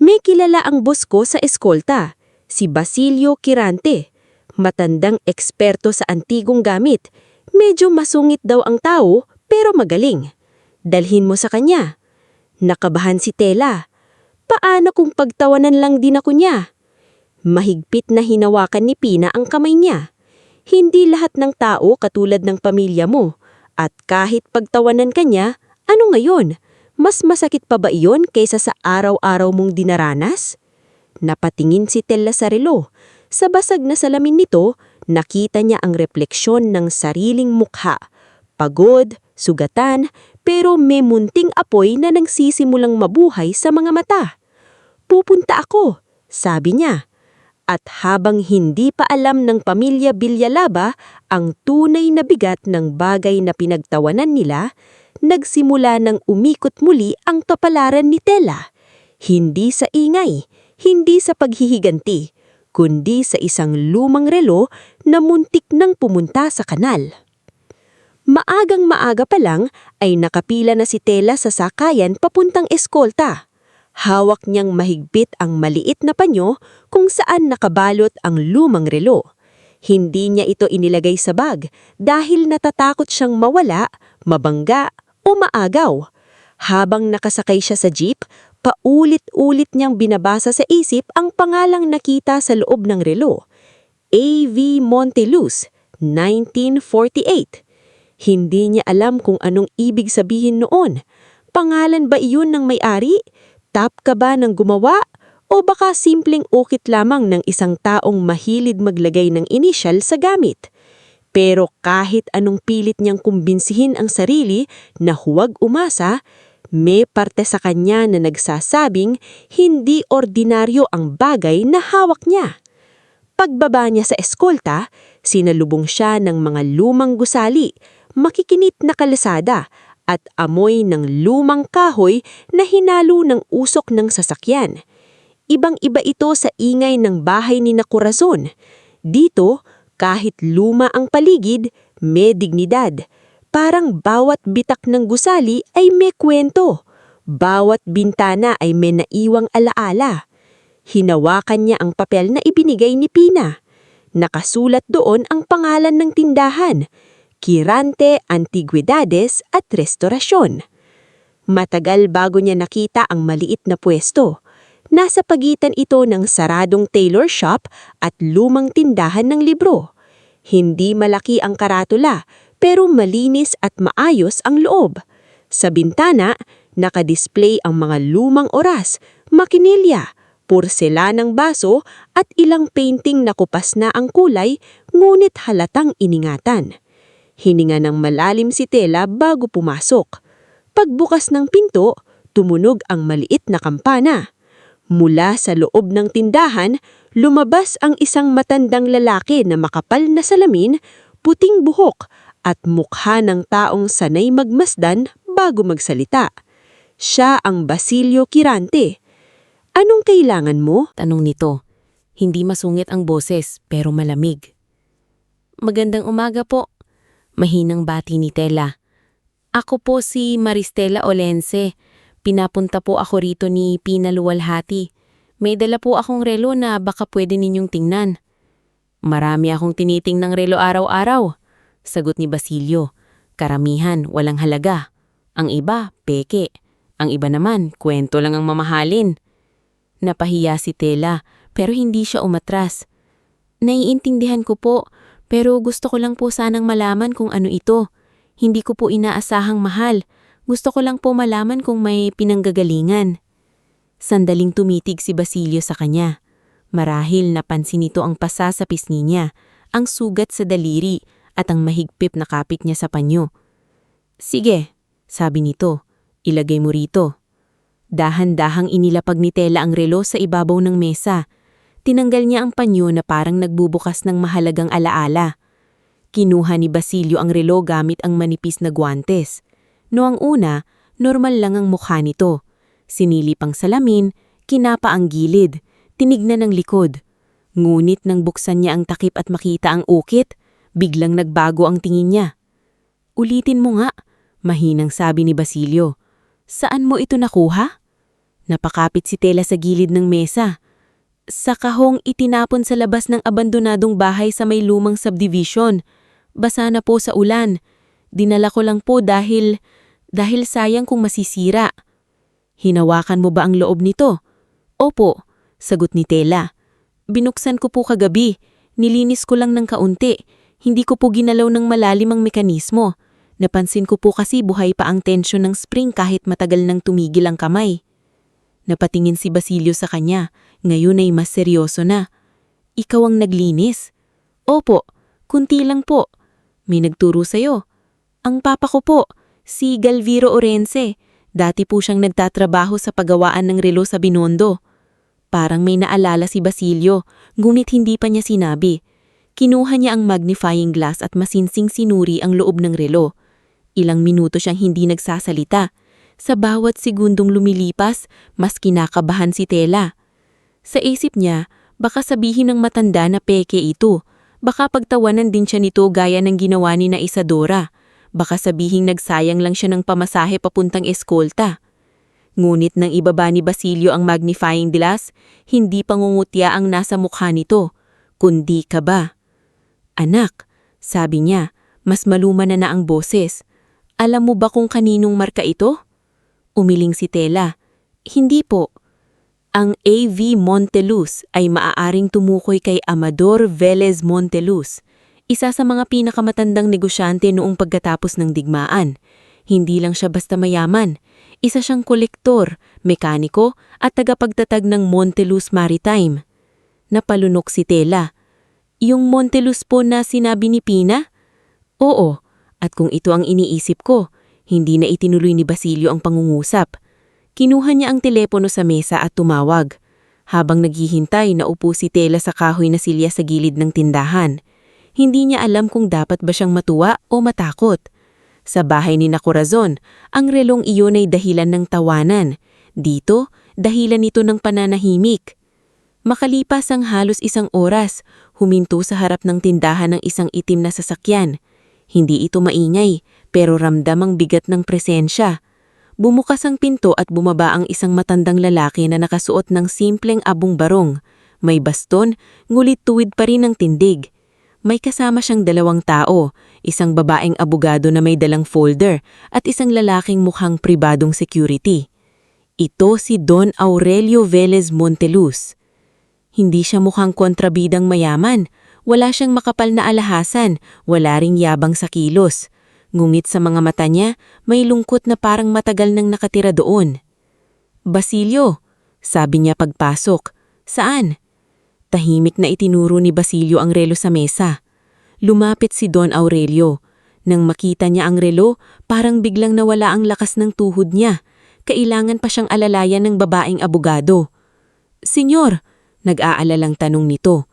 "May kilala ang boss ko sa eskolta, si Basilio Quirante. Matandang eksperto sa antigong gamit. Medyo masungit daw ang tao, pero magaling. Dalhin mo sa kanya." Nakabahan si Tela. "Paano kung pagtawanan lang din ako niya?" Mahigpit na hinawakan ni Pina ang kamay niya. "Hindi lahat ng tao katulad ng pamilya mo. At kahit pagtawanan ka niya, ano ngayon? Mas masakit pa ba iyon kaysa sa araw-araw mong dinaranas?" Napatingin si Tela sa relo. Sa basag na salamin nito, nakita niya ang refleksyon ng sariling mukha. Pagod, sugatan, pero may munting apoy na nagsisimulang mabuhay sa mga mata. "Pupunta ako," sabi niya. At habang hindi pa alam ng pamilya Villalaba ang tunay na bigat ng bagay na pinagtawanan nila, nagsimula ng umikot muli ang kapalaran ni Tela. Hindi sa ingay, hindi sa paghihiganti, kundi sa isang lumang relo na muntik nang pumunta sa kanal. Maagang maaga pa lang ay nakapila na si Tela sa sakayan papuntang eskolta. Hawak niyang mahigpit ang maliit na panyo kung saan nakabalot ang lumang relo. Hindi niya ito inilagay sa bag dahil natatakot siyang mawala, mabangga o maagaw. Habang nakasakay siya sa jeep, paulit-ulit niyang binabasa sa isip ang pangalang nakita sa loob ng relo. A.V. Monteluz, 1948. Hindi niya alam kung anong ibig sabihin noon. Pangalan ba iyon ng may-ari? Tap ka ba ng gumawa? O baka simpleng ukit lamang ng isang taong mahilig maglagay ng inisyal sa gamit? Pero kahit anong pilit niyang kumbinsihin ang sarili na huwag umasa, may parte sa kanya na nagsasabing hindi ordinaryo ang bagay na hawak niya. Pagbaba niya sa eskolta, sinalubong siya ng mga lumang gusali, makikinit na kalasada, at amoy ng lumang kahoy na hinalo ng usok ng sasakyan. Ibang-iba ito sa ingay ng bahay ni Corazon. Dito, kahit luma ang paligid, may dignidad. Parang bawat bitak ng gusali ay may kwento. Bawat bintana ay may naiwang alaala. Hinawakan niya ang papel na ibinigay ni Pina. Nakasulat doon ang pangalan ng tindahan, Quirante Antigüedades at Restorasyon. Matagal bago niya nakita ang maliit na pwesto. Nasa pagitan ito ng saradong tailor shop at lumang tindahan ng libro. Hindi malaki ang karatula, pero malinis at maayos ang loob. Sa bintana, nakadisplay ang mga lumang oras, makinilya, porselanang baso at ilang painting na kupas na ang kulay, ngunit halatang iningatan. Hininga ng malalim si Tela bago pumasok. Pagbukas ng pinto, tumunog ang maliit na kampana. Mula sa loob ng tindahan, lumabas ang isang matandang lalaki na makapal na salamin, puting buhok at mukha ng taong sanay magmasdan bago magsalita. Siya ang Basilio Quirante. Anong kailangan mo? Tanong nito. Hindi masungit ang boses pero malamig. Magandang umaga po. Mahinang bati ni Tela. Ako po si Maristela Olense. Pinapunta po ako rito ni Pina Luwalhati. May dala po akong relo na baka pwede ninyong tingnan. Marami akong tinitingnang relo araw-araw. Sagot ni Basilio. Karamihan, walang halaga. Ang iba, peke. Ang iba naman, kwento lang ang mamahalin. Napahiya si Tela, pero hindi siya umatras. Naiintindihan ko po, pero gusto ko lang po sanang malaman kung ano ito. Hindi ko po inaasahang mahal. Gusto ko lang po malaman kung may pinanggagalingan. Sandaling tumitig si Basilio sa kanya. Marahil napansin nito ang pasa sa pisngi niya, ang sugat sa daliri at ang mahigpit na kapit niya sa panyo. Sige, sabi nito, ilagay mo rito. Dahan-dahang inilapag ni Tela ang relo sa ibabaw ng mesa. Tinanggal niya ang panyo na parang nagbubukas ng mahalagang alaala. Kinuha ni Basilio ang relo gamit ang manipis na guwantes. Noong una, normal lang ang mukha nito. Sinilip ang salamin, kinapa ang gilid, tinignan ang likod. Ngunit nang buksan niya ang takip at makita ang ukit, biglang nagbago ang tingin niya. Ulitin mo nga, mahinang sabi ni Basilio. Saan mo ito nakuha? Napakapit si Tela sa gilid ng mesa. Sa kahong itinapon sa labas ng abandonadong bahay sa may lumang subdivision. Basa na po sa ulan. Dinala ko lang po dahil sayang kung masisira. Hinawakan mo ba ang loob nito? Opo, sagot ni Tela. Binuksan ko po kagabi. Nilinis ko lang ng kaunti. Hindi ko po ginalaw ng malalim ang mekanismo. Napansin ko po kasi buhay pa ang tensyon ng spring kahit matagal nang tumigil ang kamay. Napatingin si Basilio sa kanya. Ngayon ay mas seryoso na. Ikaw ang naglinis? Opo, kunti lang po. May nagturo sa'yo. Ang papa ko po, si Galviro Orense. Dati po siyang nagtatrabaho sa paggawaan ng relo sa Binondo. Parang may naalala si Basilio, ngunit hindi pa niya sinabi. Kinuha niya ang magnifying glass at masinsing sinuri ang loob ng relo. Ilang minuto siyang hindi nagsasalita. Sa bawat segundong lumilipas, mas kinakabahan si Tela. Sa isip niya, baka sabihin ng matanda na peke ito. Baka pagtawanan din siya nito gaya ng ginawa ni na Isadora. Baka sabihing nagsayang lang siya ng pamasahe papuntang eskolta. Ngunit nang ibaba ni Basilio ang magnifying glass, hindi pangungutya ang nasa mukha nito, kundi kaba. Anak, sabi niya, mas maluma na ang boses. Alam mo ba kung kaninong marka ito? Umiling si Tela. Hindi po. Ang A.V. Monteluz ay maaaring tumukoy kay Amador Velez Monteluz, isa sa mga pinakamatandang negosyante noong pagkatapos ng digmaan. Hindi lang siya basta mayaman. Isa siyang kolektor, mekaniko at tagapagtatag ng Monteluz Maritime. Napalunok si Tela. Yung Monteluz po na sinabi ni Pina? Oo, at kung ito ang iniisip ko, hindi na itinuloy ni Basilio ang pangungusap. Kinuha niya ang telepono sa mesa at tumawag. Habang naghihintay, naupo si Tela sa kahoy na silya sa gilid ng tindahan. Hindi niya alam kung dapat ba siyang matuwa o matakot. Sa bahay ni Corazon, ang relong iyon ay dahilan ng tawanan. Dito, dahilan ito ng pananahimik. Makalipas ang halos 1 oras, huminto sa harap ng tindahan ng isang itim na sasakyan. Hindi ito maingay, pero ramdam ang bigat ng presensya. Bumukas ang pinto at bumaba ang isang matandang lalaki na nakasuot ng simpleng abong barong. May baston, ngulit tuwid pa rin ang tindig. May kasama siyang 2 tao, isang babaeng abogado na may dalang folder at isang lalaking mukhang pribadong security. Ito si Don Aurelio Velez Monteluz. Hindi siya mukhang kontrabidang mayaman. Wala siyang makapal na alhasan, wala ring yabang sa kilos. Ngunit sa mga mata niya, may lungkot na parang matagal nang nakatira doon. Basilio, sabi niya pagpasok. Saan? Tahimik na itinuro ni Basilio ang relo sa mesa. Lumapit si Don Aurelio. Nang makita niya ang relo, parang biglang nawala ang lakas ng tuhod niya. Kailangan pa siyang alalayan ng babaeng abogado. Senyor, nag-aalalang tanong nito.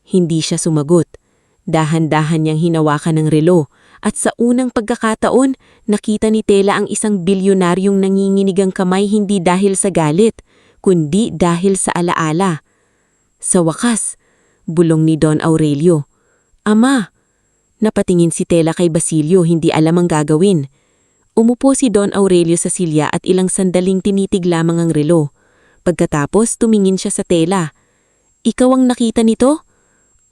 Hindi siya sumagot. Dahan-dahan niyang hinawakan ng relo. At sa unang pagkakataon, nakita ni Tela ang isang bilyonaryong nanginginig ang kamay hindi dahil sa galit, kundi dahil sa alaala. Sa wakas, bulong ni Don Aurelio. Ama! Napatingin si Tela kay Basilio, hindi alam ang gagawin. Umupo si Don Aurelio sa silya at ilang sandaling tinitig lamang ang relo. Pagkatapos, tumingin siya sa Tela. Ikaw ang nakita nito?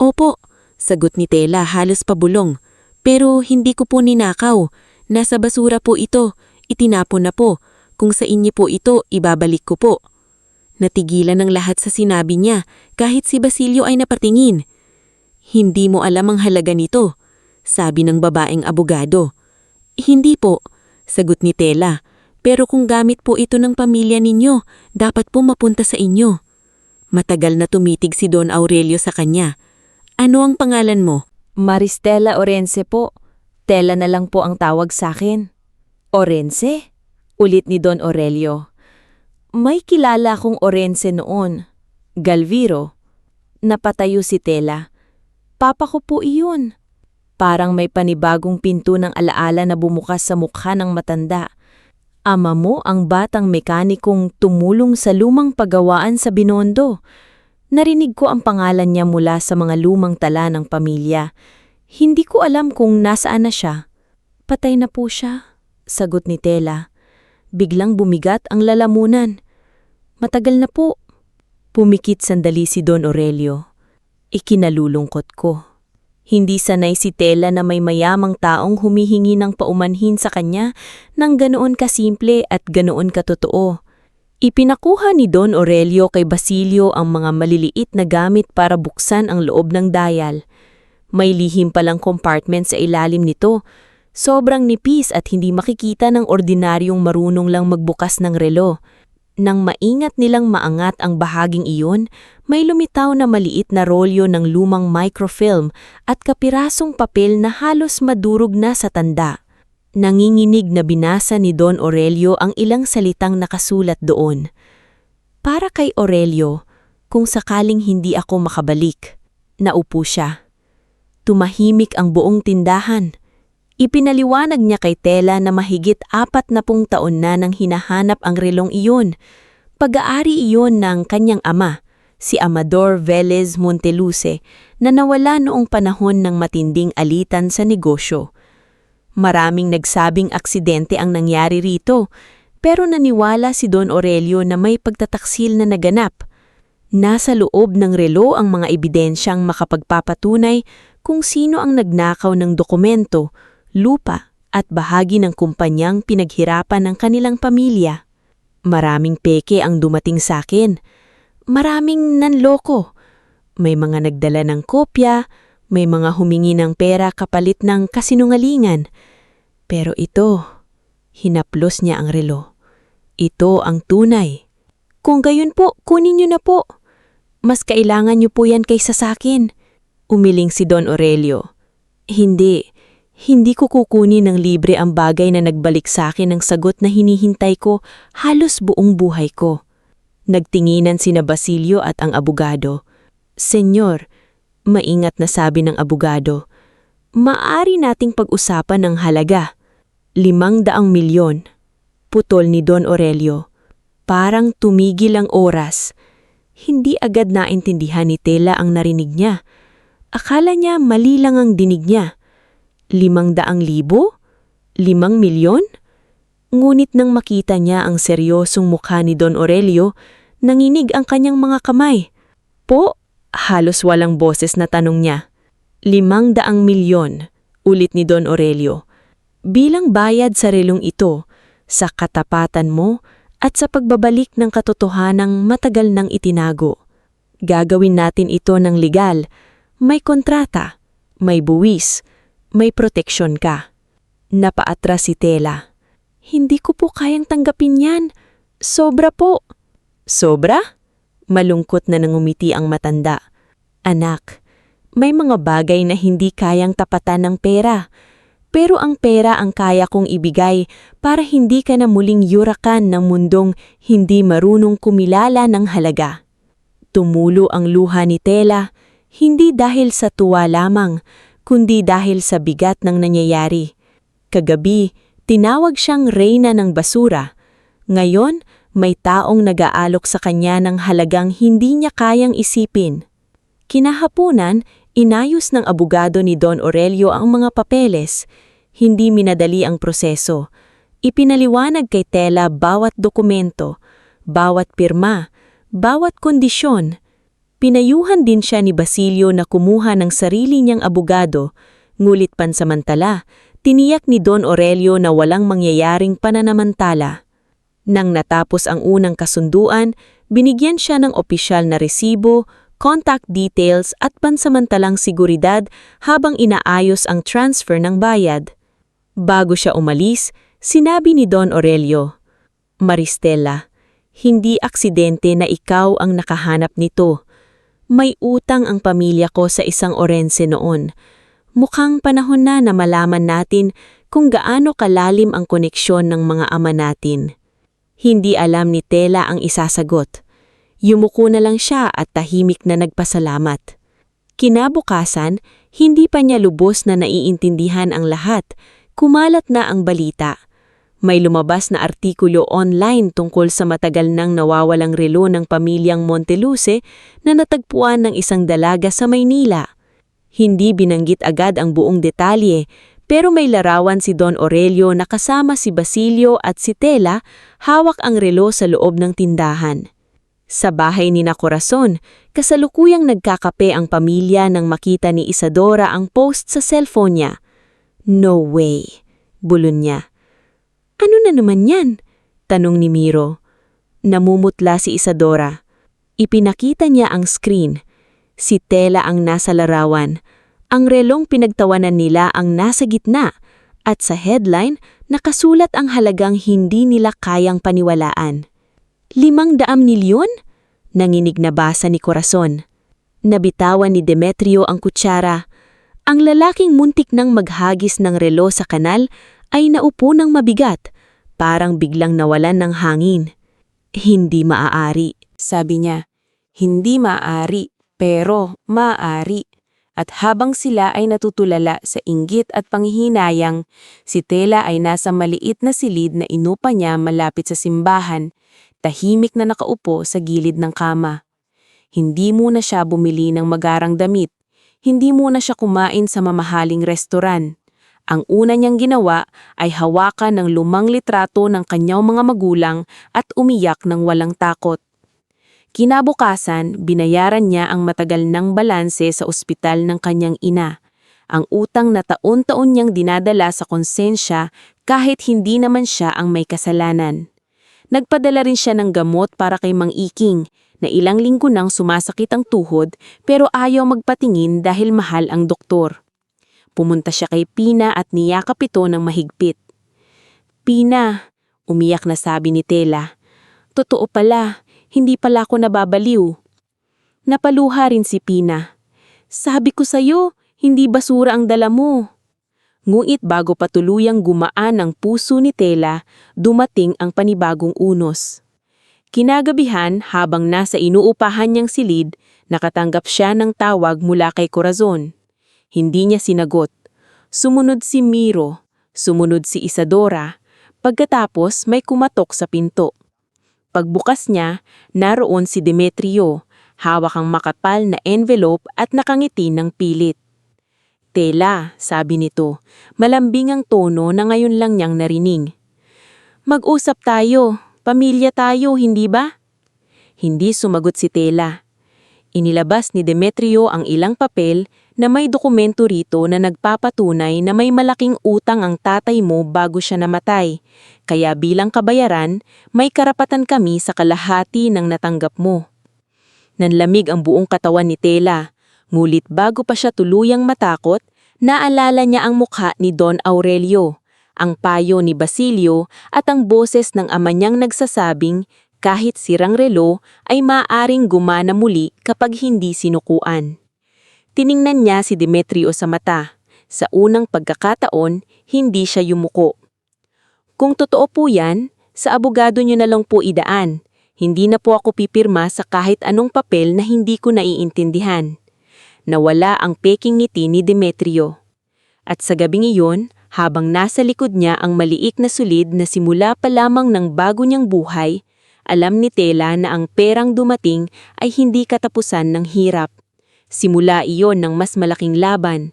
Opo, sagot ni Tela halos pabulong. Pero hindi ko po ninakaw. Nasa basura po ito. Itinapon na po. Kung sa inyo po ito, ibabalik ko po. Natigilan ang lahat sa sinabi niya kahit si Basilio ay napatingin. Hindi mo alam ang halaga nito, sabi ng babaeng abogado. Hindi po, sagot ni Tela. Pero kung gamit po ito ng pamilya ninyo, dapat po mapunta sa inyo. Matagal na tumitig si Don Aurelio sa kanya. Ano ang pangalan mo? Maristela Orense po. Tela na lang po ang tawag sa akin. Orense? Ulit ni Don Aurelio. May kilala akong Orense noon. Galviro. Napatayo si Tela. Papa ko po iyon. Parang may panibagong pinto ng alaala na bumukas sa mukha ng matanda. Ama mo ang batang mekanikong tumulong sa lumang paggawaan sa Binondo. Narinig ko ang pangalan niya mula sa mga lumang tala ng pamilya. Hindi ko alam kung nasaan na siya. Patay na po siya, sagot ni Tela. Biglang bumigat ang lalamunan. Matagal na po. Pumikit sandali si Don Aurelio. Ikinalulungkot ko. Hindi sanay si Tela na may mayamang taong humihingi ng paumanhin sa kanya ng ganoon kasimple at ganoon katotoo. Ipinakuha ni Don Aurelio kay Basilio ang mga maliliit na gamit para buksan ang loob ng dial. May lihim palang compartment sa ilalim nito. Sobrang nipis at hindi makikita ng ordinaryong marunong lang magbukas ng relo. Nang maingat nilang maangat ang bahaging iyon, may lumitaw na maliit na rolyo ng lumang microfilm at kapirasong papel na halos madurog na sa tanda. Nanginginig na binasa ni Don Aurelio ang ilang salitang nakasulat doon. Para kay Aurelio, kung sakaling hindi ako makabalik. Naupo siya. Tumahimik ang buong tindahan. Ipinaliwanag niya kay Tela na mahigit 40 taon na nang hinahanap ang relong iyon. Pag-aari iyon ng kanyang ama, si Amador Velez Monteluce, na nawala noong panahon ng matinding alitan sa negosyo. Maraming nagsabing aksidente ang nangyari rito, pero naniwala si Don Aurelio na may pagtataksil na naganap. Nasa loob ng relo ang mga ebidensyang makapagpapatunay kung sino ang nagnakaw ng dokumento, lupa at bahagi ng kumpanyang pinaghirapan ng kanilang pamilya. Maraming peke ang dumating sa akin. Maraming nanloko. May mga nagdala ng kopya, may mga humingi ng pera kapalit ng kasinungalingan. Pero ito, hinaplos niya ang relo. Ito ang tunay. Kung gayon po, kunin niyo na po. Mas kailangan niyo po yan kaysa sa akin. Umiling si Don Aurelio. Hindi ko kukunin ng libre ang bagay na nagbalik sa akin ng sagot na hinihintay ko halos buong buhay ko. Nagtinginan sina Basilio at ang abogado. Senyor, maingat na sabi ng abogado, maaari nating pag-usapan ng halaga. 500 milyon. Putol ni Don Aurelio. Parang tumigil ang oras. Hindi agad naintindihan ni Tela ang narinig niya. Akala niya mali lang ang dinig niya. 500,000? 5 milyon? Ngunit nang makita niya ang seryosong mukha ni Don Aurelio, nanginig ang kanyang mga kamay. Po? Halos walang boses na tanong niya. 500 milyon, ulit ni Don Aurelio. Bilang bayad sa relong ito, sa katapatan mo at sa pagbabalik ng katotohanang matagal nang itinago. Gagawin natin ito ng legal. May kontrata, may buwis, may proteksyon ka. Napaatras si Tela. Hindi ko po kayang tanggapin yan. Sobra po. Sobra? Malungkot na nangumiti ang matanda. Anak, may mga bagay na hindi kayang tapatan ng pera. Pero ang pera ang kaya kong ibigay para hindi ka na muling yurakan ng mundong hindi marunong kumilala ng halaga. Tumulo ang luha ni Tela, hindi dahil sa tuwa lamang, kundi dahil sa bigat ng nangyayari. Kagabi, tinawag siyang reyna ng basura. Ngayon, may taong nag-aalok sa kanya ng halagang hindi niya kayang isipin. Kinahapunan, inayos ng abogado ni Don Aurelio ang mga papeles. Hindi minadali ang proseso. Ipinaliwanag kay Tela bawat dokumento, bawat pirma, bawat kondisyon. Pinayuhan din siya ni Basilio na kumuha ng sarili niyang abogado, ngulit pansamantala, tiniyak ni Don Aurelio na walang mangyayaring pananamantala. Nang natapos ang unang kasunduan, binigyan siya ng opisyal na resibo, contact details at pansamantalang seguridad habang inaayos ang transfer ng bayad. Bago siya umalis, sinabi ni Don Aurelio, "Maristela, hindi aksidente na ikaw ang nakahanap nito. May utang ang pamilya ko sa isang Orense noon. Mukhang panahon na malaman natin kung gaano kalalim ang koneksyon ng mga ama natin." Hindi alam ni Tela ang isasagot. Yumuko na lang siya at tahimik na nagpasalamat. Kinabukasan, hindi pa niya lubos na naiintindihan ang lahat. Kumalat na ang balita. May lumabas na artikulo online tungkol sa matagal nang nawawalang relo ng pamilyang Monteluce na natagpuan ng isang dalaga sa Maynila. Hindi binanggit agad ang buong detalye, pero may larawan si Don Aurelio na kasama si Basilio at si Tela, hawak ang relo sa loob ng tindahan. Sa bahay ni Corazon, kasalukuyang nagkakape ang pamilya nang makita ni Isadora ang post sa cellphone niya. "No way," bulon niya. "Ano na naman yan?" tanong ni Miro. Namumutla si Isadora. Ipinakita niya ang screen. Si Tela ang nasa larawan. Ang relong pinagtawanan nila ang nasa gitna at sa headline nakasulat ang halagang hindi nila kayang paniwalaan. 500 milyon? Nanginig na basa ni Corazon. Nabitawan ni Demetrio ang kutsara. Ang lalaking muntik nang maghagis ng relo sa kanal ay naupo ng mabigat, parang biglang nawalan ng hangin. "Hindi maaari," sabi niya. "Hindi maaari, pero maaari." At habang sila ay natutulala sa inggit at panghihinayang, si Tela ay nasa maliit na silid na inupa niya malapit sa simbahan, tahimik na nakaupo sa gilid ng kama. Hindi muna siya bumili ng magarang damit, hindi muna siya kumain sa mamahaling restoran. Ang una niyang ginawa ay hawakan ng lumang litrato ng kanyang mga magulang at umiyak ng walang takot. Kinabukasan, binayaran niya ang matagal ng balanse sa ospital ng kanyang ina, ang utang na taon-taon niyang dinadala sa konsensya kahit hindi naman siya ang may kasalanan. Nagpadala rin siya ng gamot para kay Mang Iking, na ilang linggo nang sumasakit ang tuhod pero ayaw magpatingin dahil mahal ang doktor. Pumunta siya kay Pina at niyakap ito ng mahigpit. "Pina," umiyak na sabi ni Tela, "totoo pala. Hindi pala ako nababaliw." Napaluha rin si Pina. "Sabi ko sa'yo, hindi basura ang dala mo." Ngunit bago pa tuluyang gumaan ang puso ni Tela, dumating ang panibagong unos. Kinagabihan, habang nasa inuupahan niyang silid, nakatanggap siya ng tawag mula kay Corazon. Hindi niya sinagot. Sumunod si Miro, sumunod si Isadora, pagkatapos may kumatok sa pinto. Pagbukas niya, naroon si Demetrio, hawak ang makapal na envelope at nakangiti ng pilit. "Tela," sabi nito, malambing ang tono na ngayon lang niyang narinig. "Mag-usap tayo, pamilya tayo, hindi ba?" Hindi sumagot si Tela. Inilabas ni Demetrio ang ilang papel na may dokumento rito na nagpapatunay na may malaking utang ang tatay mo bago siya namatay, kaya bilang kabayaran, may karapatan kami sa kalahati ng natanggap mo. Nanlamig ang buong katawan ni Tela, ngulit bago pa siya tuluyang matakot, naalala niya ang mukha ni Don Aurelio, ang payo ni Basilio at ang boses ng ama niyang nagsasabing kahit sirang relo ay maaaring gumana muli kapag hindi sinukuan. Tiningnan niya si Demetrio sa mata. Sa unang pagkakataon, hindi siya yumuko. "Kung totoo po yan, sa abogado niyo na lang po idaan. Hindi na po ako pipirma sa kahit anong papel na hindi ko naiintindihan." Nawala ang peking ngiti ni Demetrio. At sa gabing iyon, habang nasa likod niya ang maliik na sulid na simula pa lamang ng bago niyang buhay, alam ni Tela na ang perang dumating ay hindi katapusan ng hirap. Simula iyon ng mas malaking laban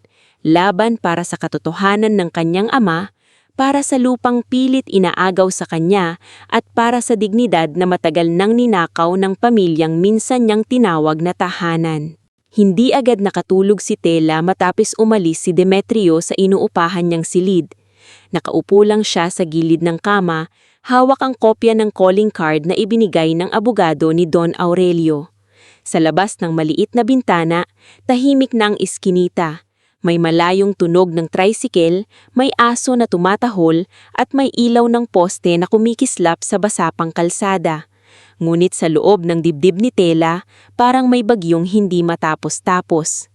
para sa katotohanan ng kanyang ama, para sa lupang pilit inaagaw sa kanya, at para sa dignidad na matagal nang ninakaw ng pamilyang minsan niyang tinawag na tahanan. Hindi agad nakatulog si Tela matapos umalis si Demetrio sa inuupahan niyang silid. Nakaupo lang siya sa gilid ng kama, hawak ang kopya ng calling card na ibinigay ng abogado ni Don Aurelio. Sa labas ng maliit na bintana, tahimik na ang iskinita. May malayong tunog ng tricycle, may aso na tumatahol, at may ilaw ng poste na kumikislap sa basapang kalsada. Ngunit sa loob ng dibdib ni Tela, parang may bagyong hindi matapos-tapos.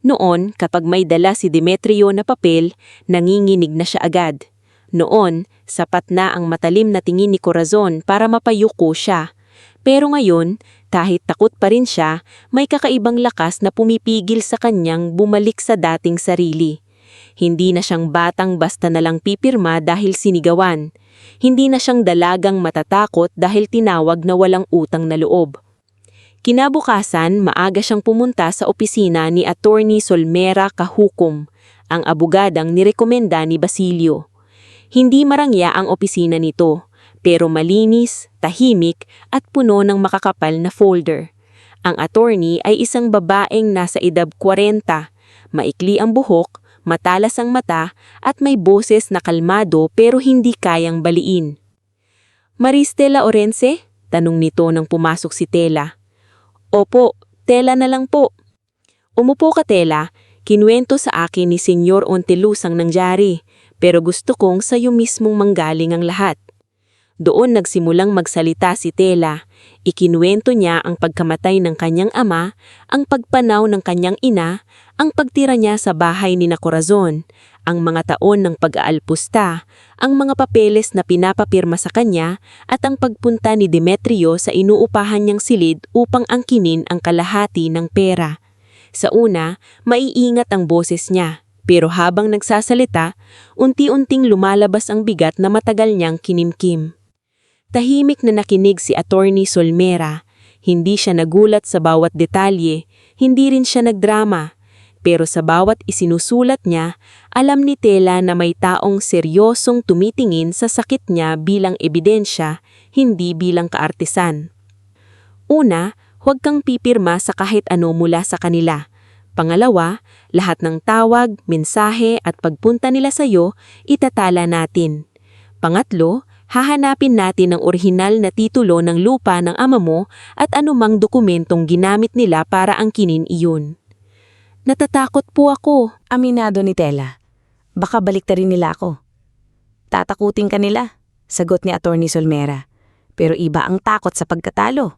Noon, kapag may dala si Demetrio na papel, nanginginig na siya agad. Noon, sapat na ang matalim na tingin ni Corazon para mapayuko siya. Pero ngayon, kahit takot pa rin siya, may kakaibang lakas na pumipigil sa kanyang bumalik sa dating sarili. Hindi na siyang batang basta nalang pipirma dahil sinigawan. Hindi na siyang dalagang matatakot dahil tinawag na walang utang na loob. Kinabukasan, maaga siyang pumunta sa opisina ni Attorney Solmera Kahukom, ang abogadang nirekomenda ni Basilio. Hindi marangya ang opisina nito, pero malinis, tahimik at puno ng makakapal na folder. Ang attorney ay isang babaeng nasa edad 40, maikli ang buhok, matalas ang mata at may boses na kalmado pero hindi kayang baliin. "Maris Tela Orense?" tanong nito nang pumasok si Tela. "Opo, Tela na lang po." "Umupo ka, Tela. Kinuwento sa akin ni Senyor Ontilus ang nangyari, pero gusto kong sa'yo mismong manggaling ang lahat." Doon nagsimulang magsalita si Tela. Ikinuwento niya ang pagkamatay ng kanyang ama, ang pagpanaw ng kanyang ina, ang pagtira niya sa bahay ni Corazon, ang mga taon ng pag-aalpusta, ang mga papeles na pinapapirma sa kanya, at ang pagpunta ni Demetrio sa inuupahan niyang silid upang angkinin ang kalahati ng pera. Sa una, maiingat ang boses niya, pero habang nagsasalita, unti-unting lumalabas ang bigat na matagal niyang kinimkim. Tahimik na nakinig si Attorney Solmera. Hindi siya nagulat sa bawat detalye, hindi rin siya nagdrama. Pero sa bawat isinusulat niya, alam ni Tela na may taong seryosong tumitingin sa sakit niya bilang ebidensya, hindi bilang kaartisan. Una, huwag kang pipirma sa kahit ano mula sa kanila. Pangalawa, lahat ng tawag, mensahe at pagpunta nila sa iyo, itatala natin. Pangatlo, hahanapin natin ang orihinal na titulo ng lupa ng ama mo at anumang dokumentong ginamit nila para angkinin iyon. "Natatakot po ako." Aminado ni Tela. "Baka baliktarin nila ako." "Tatakutin ka nila," sagot ni Attorney Solmera. "Pero iba ang takot sa pagkatalo.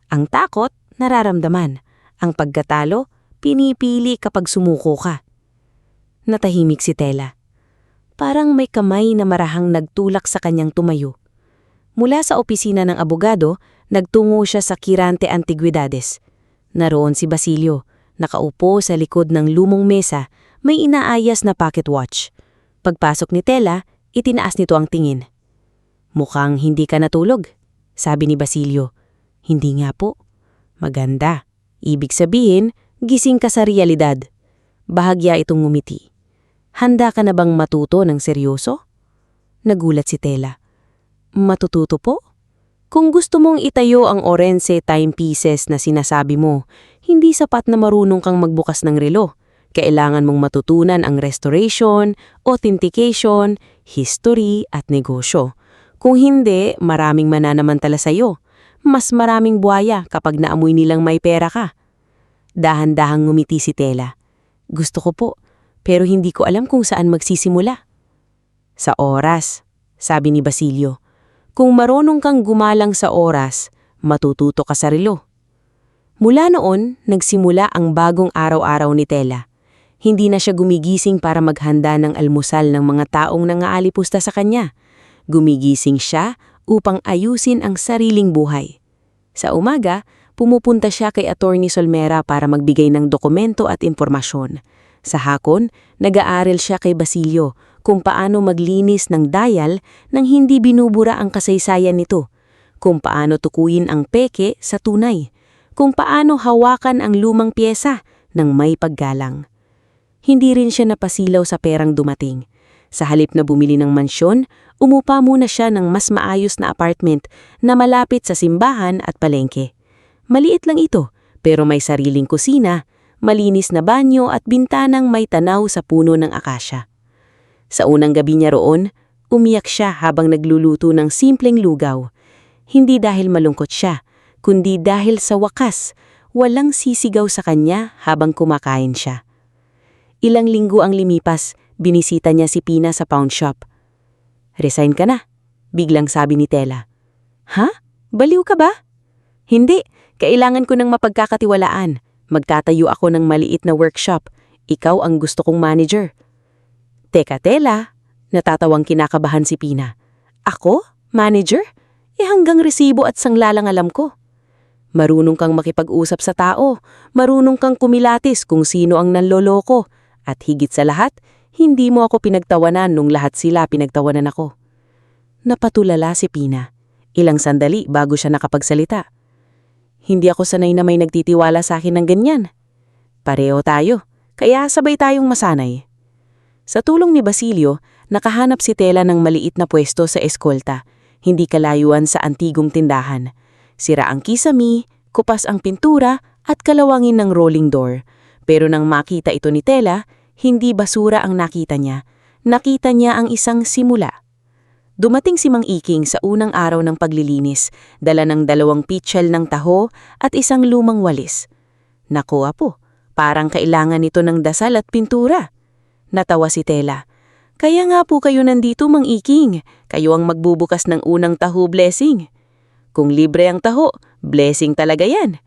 Ang takot, nararamdaman. Ang pagkatalo, pinipili kapag sumuko ka." Natahimik si Tela. Parang may kamay na marahang nagtulak sa kanyang tumayo. Mula sa opisina ng abogado, nagtungo siya sa Kirante Antigüedades. Naroon si Basilio, nakaupo sa likod ng lumong mesa, may inaayas na pocket watch. Pagpasok ni Tela, itinaas nito ang tingin. "Mukhang hindi ka natulog," sabi ni Basilio. "Hindi nga po." "Maganda. Ibig sabihin, gising ka sa realidad." Bahagya itong ngumiti. "Handa ka na bang matuto ng seryoso?" Nagulat si Tela. "Matututo po? Kung gusto mong itayo ang Orense timepieces na sinasabi mo, hindi sapat na marunong kang magbukas ng relo. Kailangan mong matutunan ang restoration, authentication, history at negosyo. Kung hindi, maraming mananamantala sa iyo. Mas maraming buhaya kapag naamoy nilang may pera ka." Dahan-dahang ngumiti si Tela. "Gusto ko po, pero hindi ko alam kung saan magsisimula." "Sa oras," sabi ni Basilio. "Kung marunong kang gumalang sa oras, matututo ka sa relo." Mula noon, nagsimula ang bagong araw-araw ni Tela. Hindi na siya gumigising para maghanda ng almusal ng mga taong nangaalipusta sa kanya. Gumigising siya upang ayusin ang sariling buhay. Sa umaga, pumupunta siya kay Attorney Solmera para magbigay ng dokumento at impormasyon. Sa hakon, nag-aaral siya kay Basilio kung paano maglinis ng dial nang hindi binubura ang kasaysayan nito, kung paano tukuyin ang peke sa tunay, kung paano hawakan ang lumang pyesa ng may paggalang. Hindi rin siya napasilaw sa perang dumating. Sa halip na bumili ng mansyon, umupa muna siya ng mas maayos na apartment na malapit sa simbahan at palengke. Maliit lang ito, pero may sariling kusina, malinis na banyo at bintanang may tanaw sa puno ng akasya. Sa unang gabi niya roon, umiyak siya habang nagluluto ng simpleng lugaw. Hindi dahil malungkot siya, kundi dahil sa wakas, walang sisigaw sa kanya habang kumakain siya. Ilang linggo ang limipas, binisita niya si Pina sa pawn shop. "Resign ka na," biglang sabi ni Tela. "Ha? Baliw ka ba?" "Hindi, kailangan ko ng mapagkakatiwalaan. Magtatayo ako ng maliit na workshop. Ikaw ang gusto kong manager." "Teka, Tela," natatawang kinakabahan si Pina. "Ako? Manager? Hanggang resibo at sanglalang alam ko." "Marunong kang makipag-usap sa tao, marunong kang kumilatis kung sino ang nanloloko, at higit sa lahat, hindi mo ako pinagtawanan nung lahat sila pinagtawanan ako." Napatulala si Pina. Ilang sandali bago siya nakapagsalita. "Hindi ako sanay na may nagtitiwala sa akin ng ganyan. Pareho tayo, kaya sabay tayong masanay." Sa tulong ni Basilio, nakahanap si Tela ng maliit na pwesto sa eskolta, hindi kalayuan sa antigong tindahan. Sira ang kisami, kupas ang pintura at kalawangin ng rolling door. Pero nang makita ito ni Tela, hindi basura ang nakita niya. Nakita niya ang isang simula. Dumating si Mang Iking sa unang araw ng paglilinis, dala ng 2 pitchel ng taho at isang lumang walis. "Naku apo, parang kailangan nito ng dasal at pintura." Natawa si Tela. "Kaya nga po kayo nandito, Mang Iking. Kayo ang magbubukas ng unang taho blessing. Kung libre ang taho, blessing talaga yan."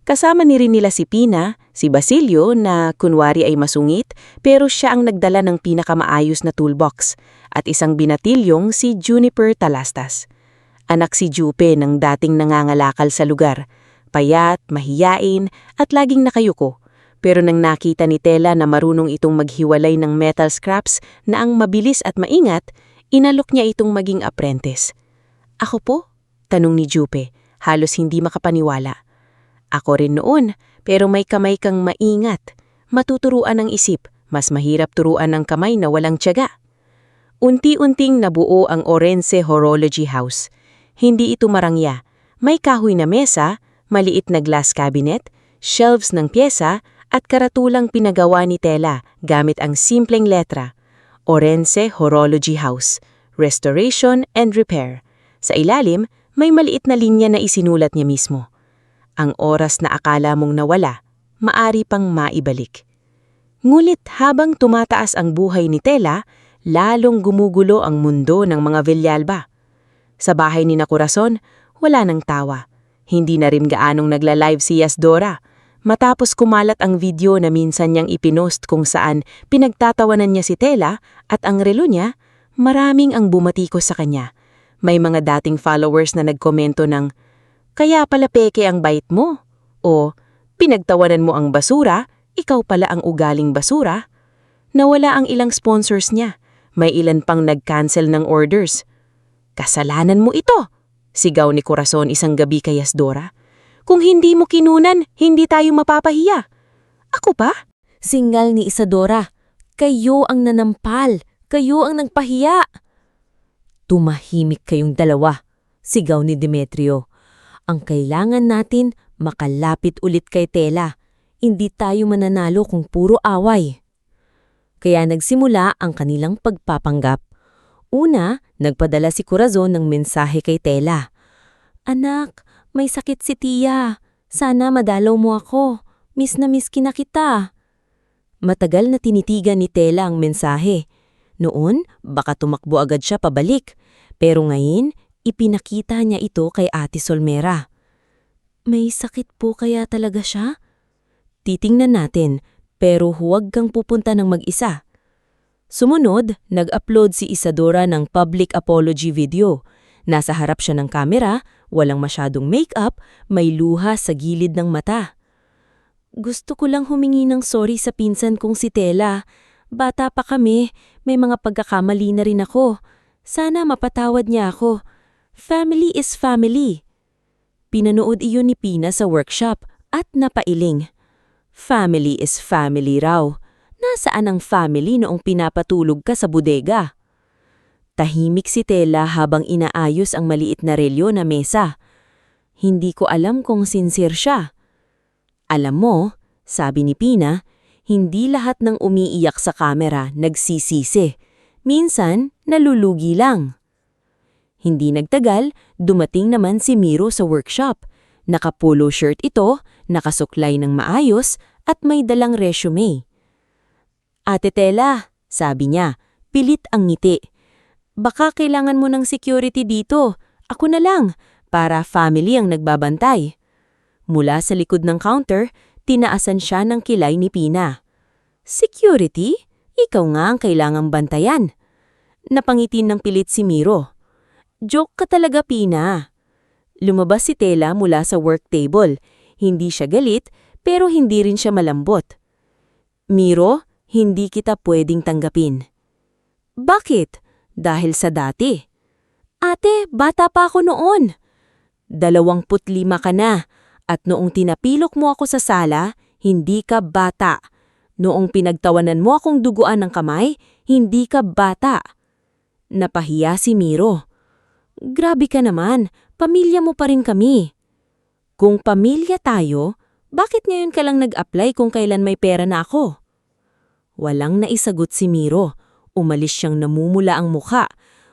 Kasama ni rin nila si Pina, si Basilio na kunwari ay masungit pero siya ang nagdala ng pinakamaayos na toolbox, at isang binatilyong si Juniper Talastas. Anak si Jupe ng dating nangangalakal sa lugar, payat, mahiyain at laging nakayuko. Pero nang nakita ni Tela na marunong itong maghiwalay ng metal scraps na ang mabilis at maingat, inalok niya itong maging apprentice. "Ako po?" tanong ni Jupe, halos hindi makapaniwala. "Ako rin noon, pero may kamay kang maingat. Matuturuan ng isip, mas mahirap turuan ng kamay na walang tiyaga." Unti-unting nabuo ang Orense Horology House. Hindi ito marangya. May kahoy na mesa, maliit na glass cabinet, shelves ng pyesa at karatulang pinagawa ni Tela gamit ang simpleng letra. Orense Horology House, Restoration and Repair. Sa ilalim, may maliit na linya na isinulat niya mismo. Ang oras na akala mong nawala, maari pang maibalik. Ngulit habang tumataas ang buhay ni Tela, lalong gumugulo ang mundo ng mga Villalba. Sa bahay ni Corazon, wala nang tawa. Hindi na rin gaanong nagla-live si Yasdora. Matapos kumalat ang video na minsan niyang ipinost kung saan pinagtatawanan niya si Tela at ang relo niya, maraming ang bumatikos sa kanya. May mga dating followers na nagkomento ng, "Kaya pala peke ang bait mo," o "Pinagtawanan mo ang basura, ikaw pala ang ugaling basura." Nawala ang ilang sponsors niya. May ilan pang nag-cancel ng orders. "Kasalanan mo ito," sigaw ni Corazon isang gabi kay Yasdora. "Kung hindi mo kinunan, hindi tayo mapapahiya." "Ako pa?" Singal ni Isadora. "Kayo ang nanampal. Kayo ang nagpahiya." "Tumahimik kayong dalawa," sigaw ni Demetrio. "Ang kailangan natin, makalapit ulit kay Tela. Hindi tayo mananalo kung puro away." Kaya nagsimula ang kanilang pagpapanggap. Una, nagpadala si Corazon ng mensahe kay Tela. "Anak, may sakit si Tia. Sana madalaw mo ako. Miss na miss kita." Matagal na tinitigan ni Tela ang mensahe. Noon, baka tumakbo agad siya pabalik. Pero ngayon, ipinakita niya ito kay Ate Solmera. "May sakit po kaya talaga siya?" "Titingnan natin, pero huwag kang pupunta ng mag-isa." Sumunod, nag-upload si Isadora ng public apology video. Nasa harap siya ng kamera, walang masyadong makeup, may luha sa gilid ng mata. Gusto ko lang humingi ng sorry sa pinsan kong si Tela. Bata pa kami, may mga pagkakamali na rin ako. Sana mapatawad niya ako. Family is family. Pinanood iyon ni Pina sa workshop at napailing. Family is family raw. Nasaan ang family noong pinapatulog ka sa bodega? Tahimik si Tela habang inaayos ang maliit na relyo na mesa. Hindi ko alam kung sincere siya. Alam mo, sabi ni Pina, hindi lahat ng umiiyak sa kamera nagsisisi. Minsan, nalulugi lang. Hindi nagtagal, dumating naman si Miro sa workshop. Naka-polo shirt ito, nakasuklay ng maayos, at may dalang resume. Ate Tela, sabi niya, pilit ang ngiti. Baka kailangan mo ng security dito. Ako na lang, para family ang nagbabantay. Mula sa likod ng counter, tinaasan siya ng kilay ni Pina. Security? Ikaw nga ang kailangang bantayan. Napangitin ng pilit si Miro. Joke ka talaga, Pina. Lumabas si Tela mula sa work table. Hindi siya galit, pero hindi rin siya malambot. Miro, hindi kita pwedeng tanggapin. Bakit? Dahil sa dati. Ate, bata pa ako noon. 25 ka na, at noong tinapilok mo ako sa sala, hindi ka bata. Noong pinagtawanan mo akong duguan ng kamay, hindi ka bata. Napahiya si Miro. Grabe ka naman, pamilya mo pa rin kami. Kung pamilya tayo, bakit ngayon ka lang nag-apply kung kailan may pera na ako? Walang naisagot si Miro. Umalis siyang namumula ang mukha.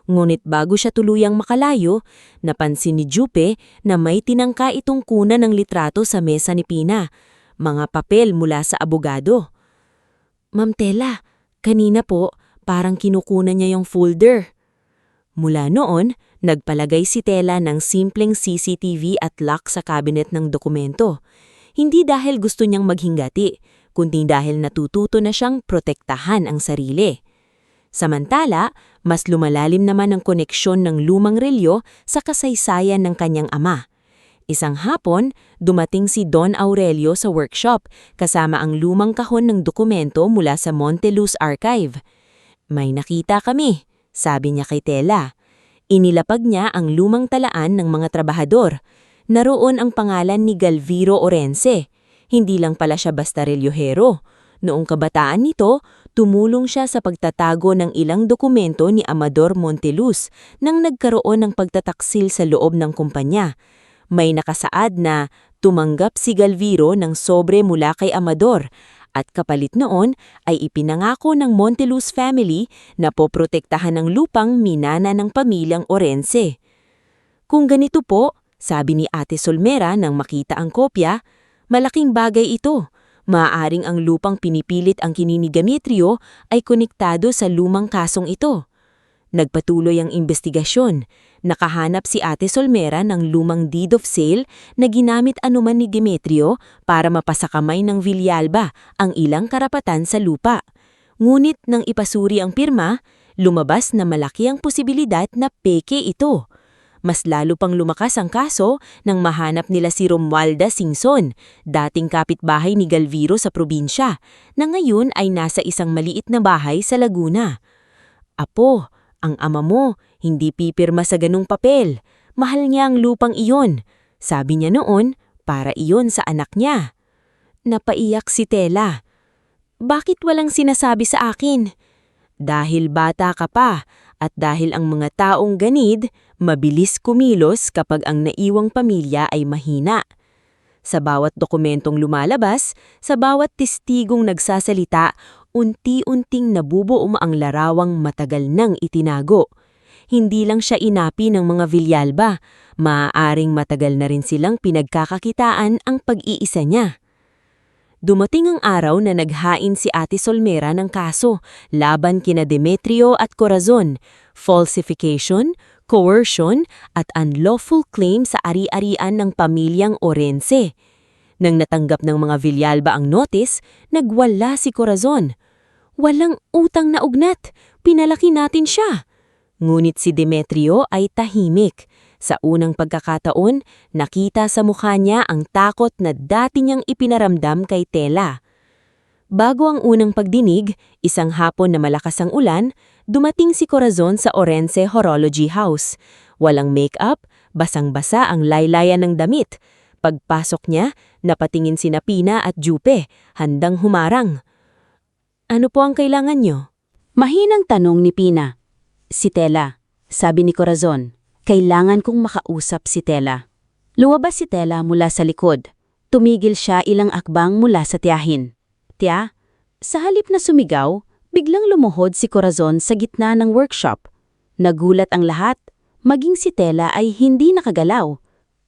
Ngunit bago siya tuluyang makalayo, napansin ni Jupe na may tinangka itong kunan ng litrato sa mesa ni Pina. Mga papel mula sa abogado. Ma'am Tela, kanina po parang kinukunan niya yung folder. Mula noon, nagpalagay si Tela ng simpleng CCTV at lock sa cabinet ng dokumento. Hindi dahil gusto niyang maghingati, kundi dahil natututo na siyang protektahan ang sarili. Samantala, mas lumalalim naman ang koneksyon ng lumang relyo sa kasaysayan ng kanyang ama. Isang hapon, dumating si Don Aurelio sa workshop kasama ang lumang kahon ng dokumento mula sa Monteluz Archive. May nakita kami, sabi niya kay Tela. Inilapag niya ang lumang talaan ng mga trabahador. Naroon ang pangalan ni Galviro Orense. Hindi lang pala siya basta relyohero. Noong kabataan nito, tumulong siya sa pagtatago ng ilang dokumento ni Amador Monteluz nang nagkaroon ng pagtataksil sa loob ng kumpanya. May nakasaad na tumanggap si Galviro ng sobre mula kay Amador at kapalit noon ay ipinangako ng Monteluz family na poprotektahan ng lupang minana ng pamilyang Orense. Kung ganito po, sabi ni Ate Solmera nang makita ang kopya, malaking bagay ito. Maaaring ang lupang pinipilit ang kinini Demetrio ay konektado sa lumang kasong ito. Nagpatuloy ang investigasyon. Nakahanap si Ate Solmera ng lumang deed of sale na ginamit anuman ni Demetrio para mapasakamay ng Villalba ang ilang karapatan sa lupa. Ngunit nang ipasuri ang pirma, lumabas na malaki ang posibilidad na peke ito. Mas lalo pang lumakas ang kaso nang mahanap nila si Romualda Singson, dating kapitbahay ni Galviro sa probinsya, na ngayon ay nasa isang maliit na bahay sa Laguna. Apo, ang ama mo, hindi pipirma sa ganung papel. Mahal niya ang lupang iyon. Sabi niya noon, para iyon sa anak niya. Napaiyak si Tela. Bakit walang sinasabi sa akin? Dahil bata ka pa at dahil ang mga taong ganid, mabilis kumilos kapag ang naiwang pamilya ay mahina. Sa bawat dokumentong lumalabas, sa bawat testigong nagsasalita, unti-unting nabubuo ang larawang matagal nang itinago. Hindi lang siya inapi ng mga Villalba, maaaring matagal na rin silang pinagkakakitaan ang pag-iisa niya. Dumating ang araw na naghain si Ate Solmera ng kaso laban kina Demetrio at Corazon, falsification, coercion at unlawful claim sa ari-arian ng pamilyang Orense. Nang natanggap ng mga Villalba ang notice, nagwala si Corazon. Walang utang na ugnat, pinalaki natin siya. Ngunit si Demetrio ay tahimik. Sa unang pagkakataon, nakita sa mukha niya ang takot na dati niyang ipinaramdam kay Tela. Bago ang unang pagdinig, isang hapon na malakas ang ulan, dumating si Corazon sa Orense Horology House. Walang make-up, basang-basa ang laylayan ng damit. Pagpasok niya, napatingin sina Pina at Jupe, handang humarang. "Ano po ang kailangan niyo?" Mahinang tanong ni Pina. "Si Tela," sabi ni Corazon. "Kailangan kong makausap si Tela." Luwabas si Tela mula sa likod. Tumigil siya ilang akbang mula sa tiyahin. "Tiya," sa halip na sumigaw, biglang lumuhod si Corazon sa gitna ng workshop. Nagulat ang lahat, maging si Tela ay hindi nakagalaw.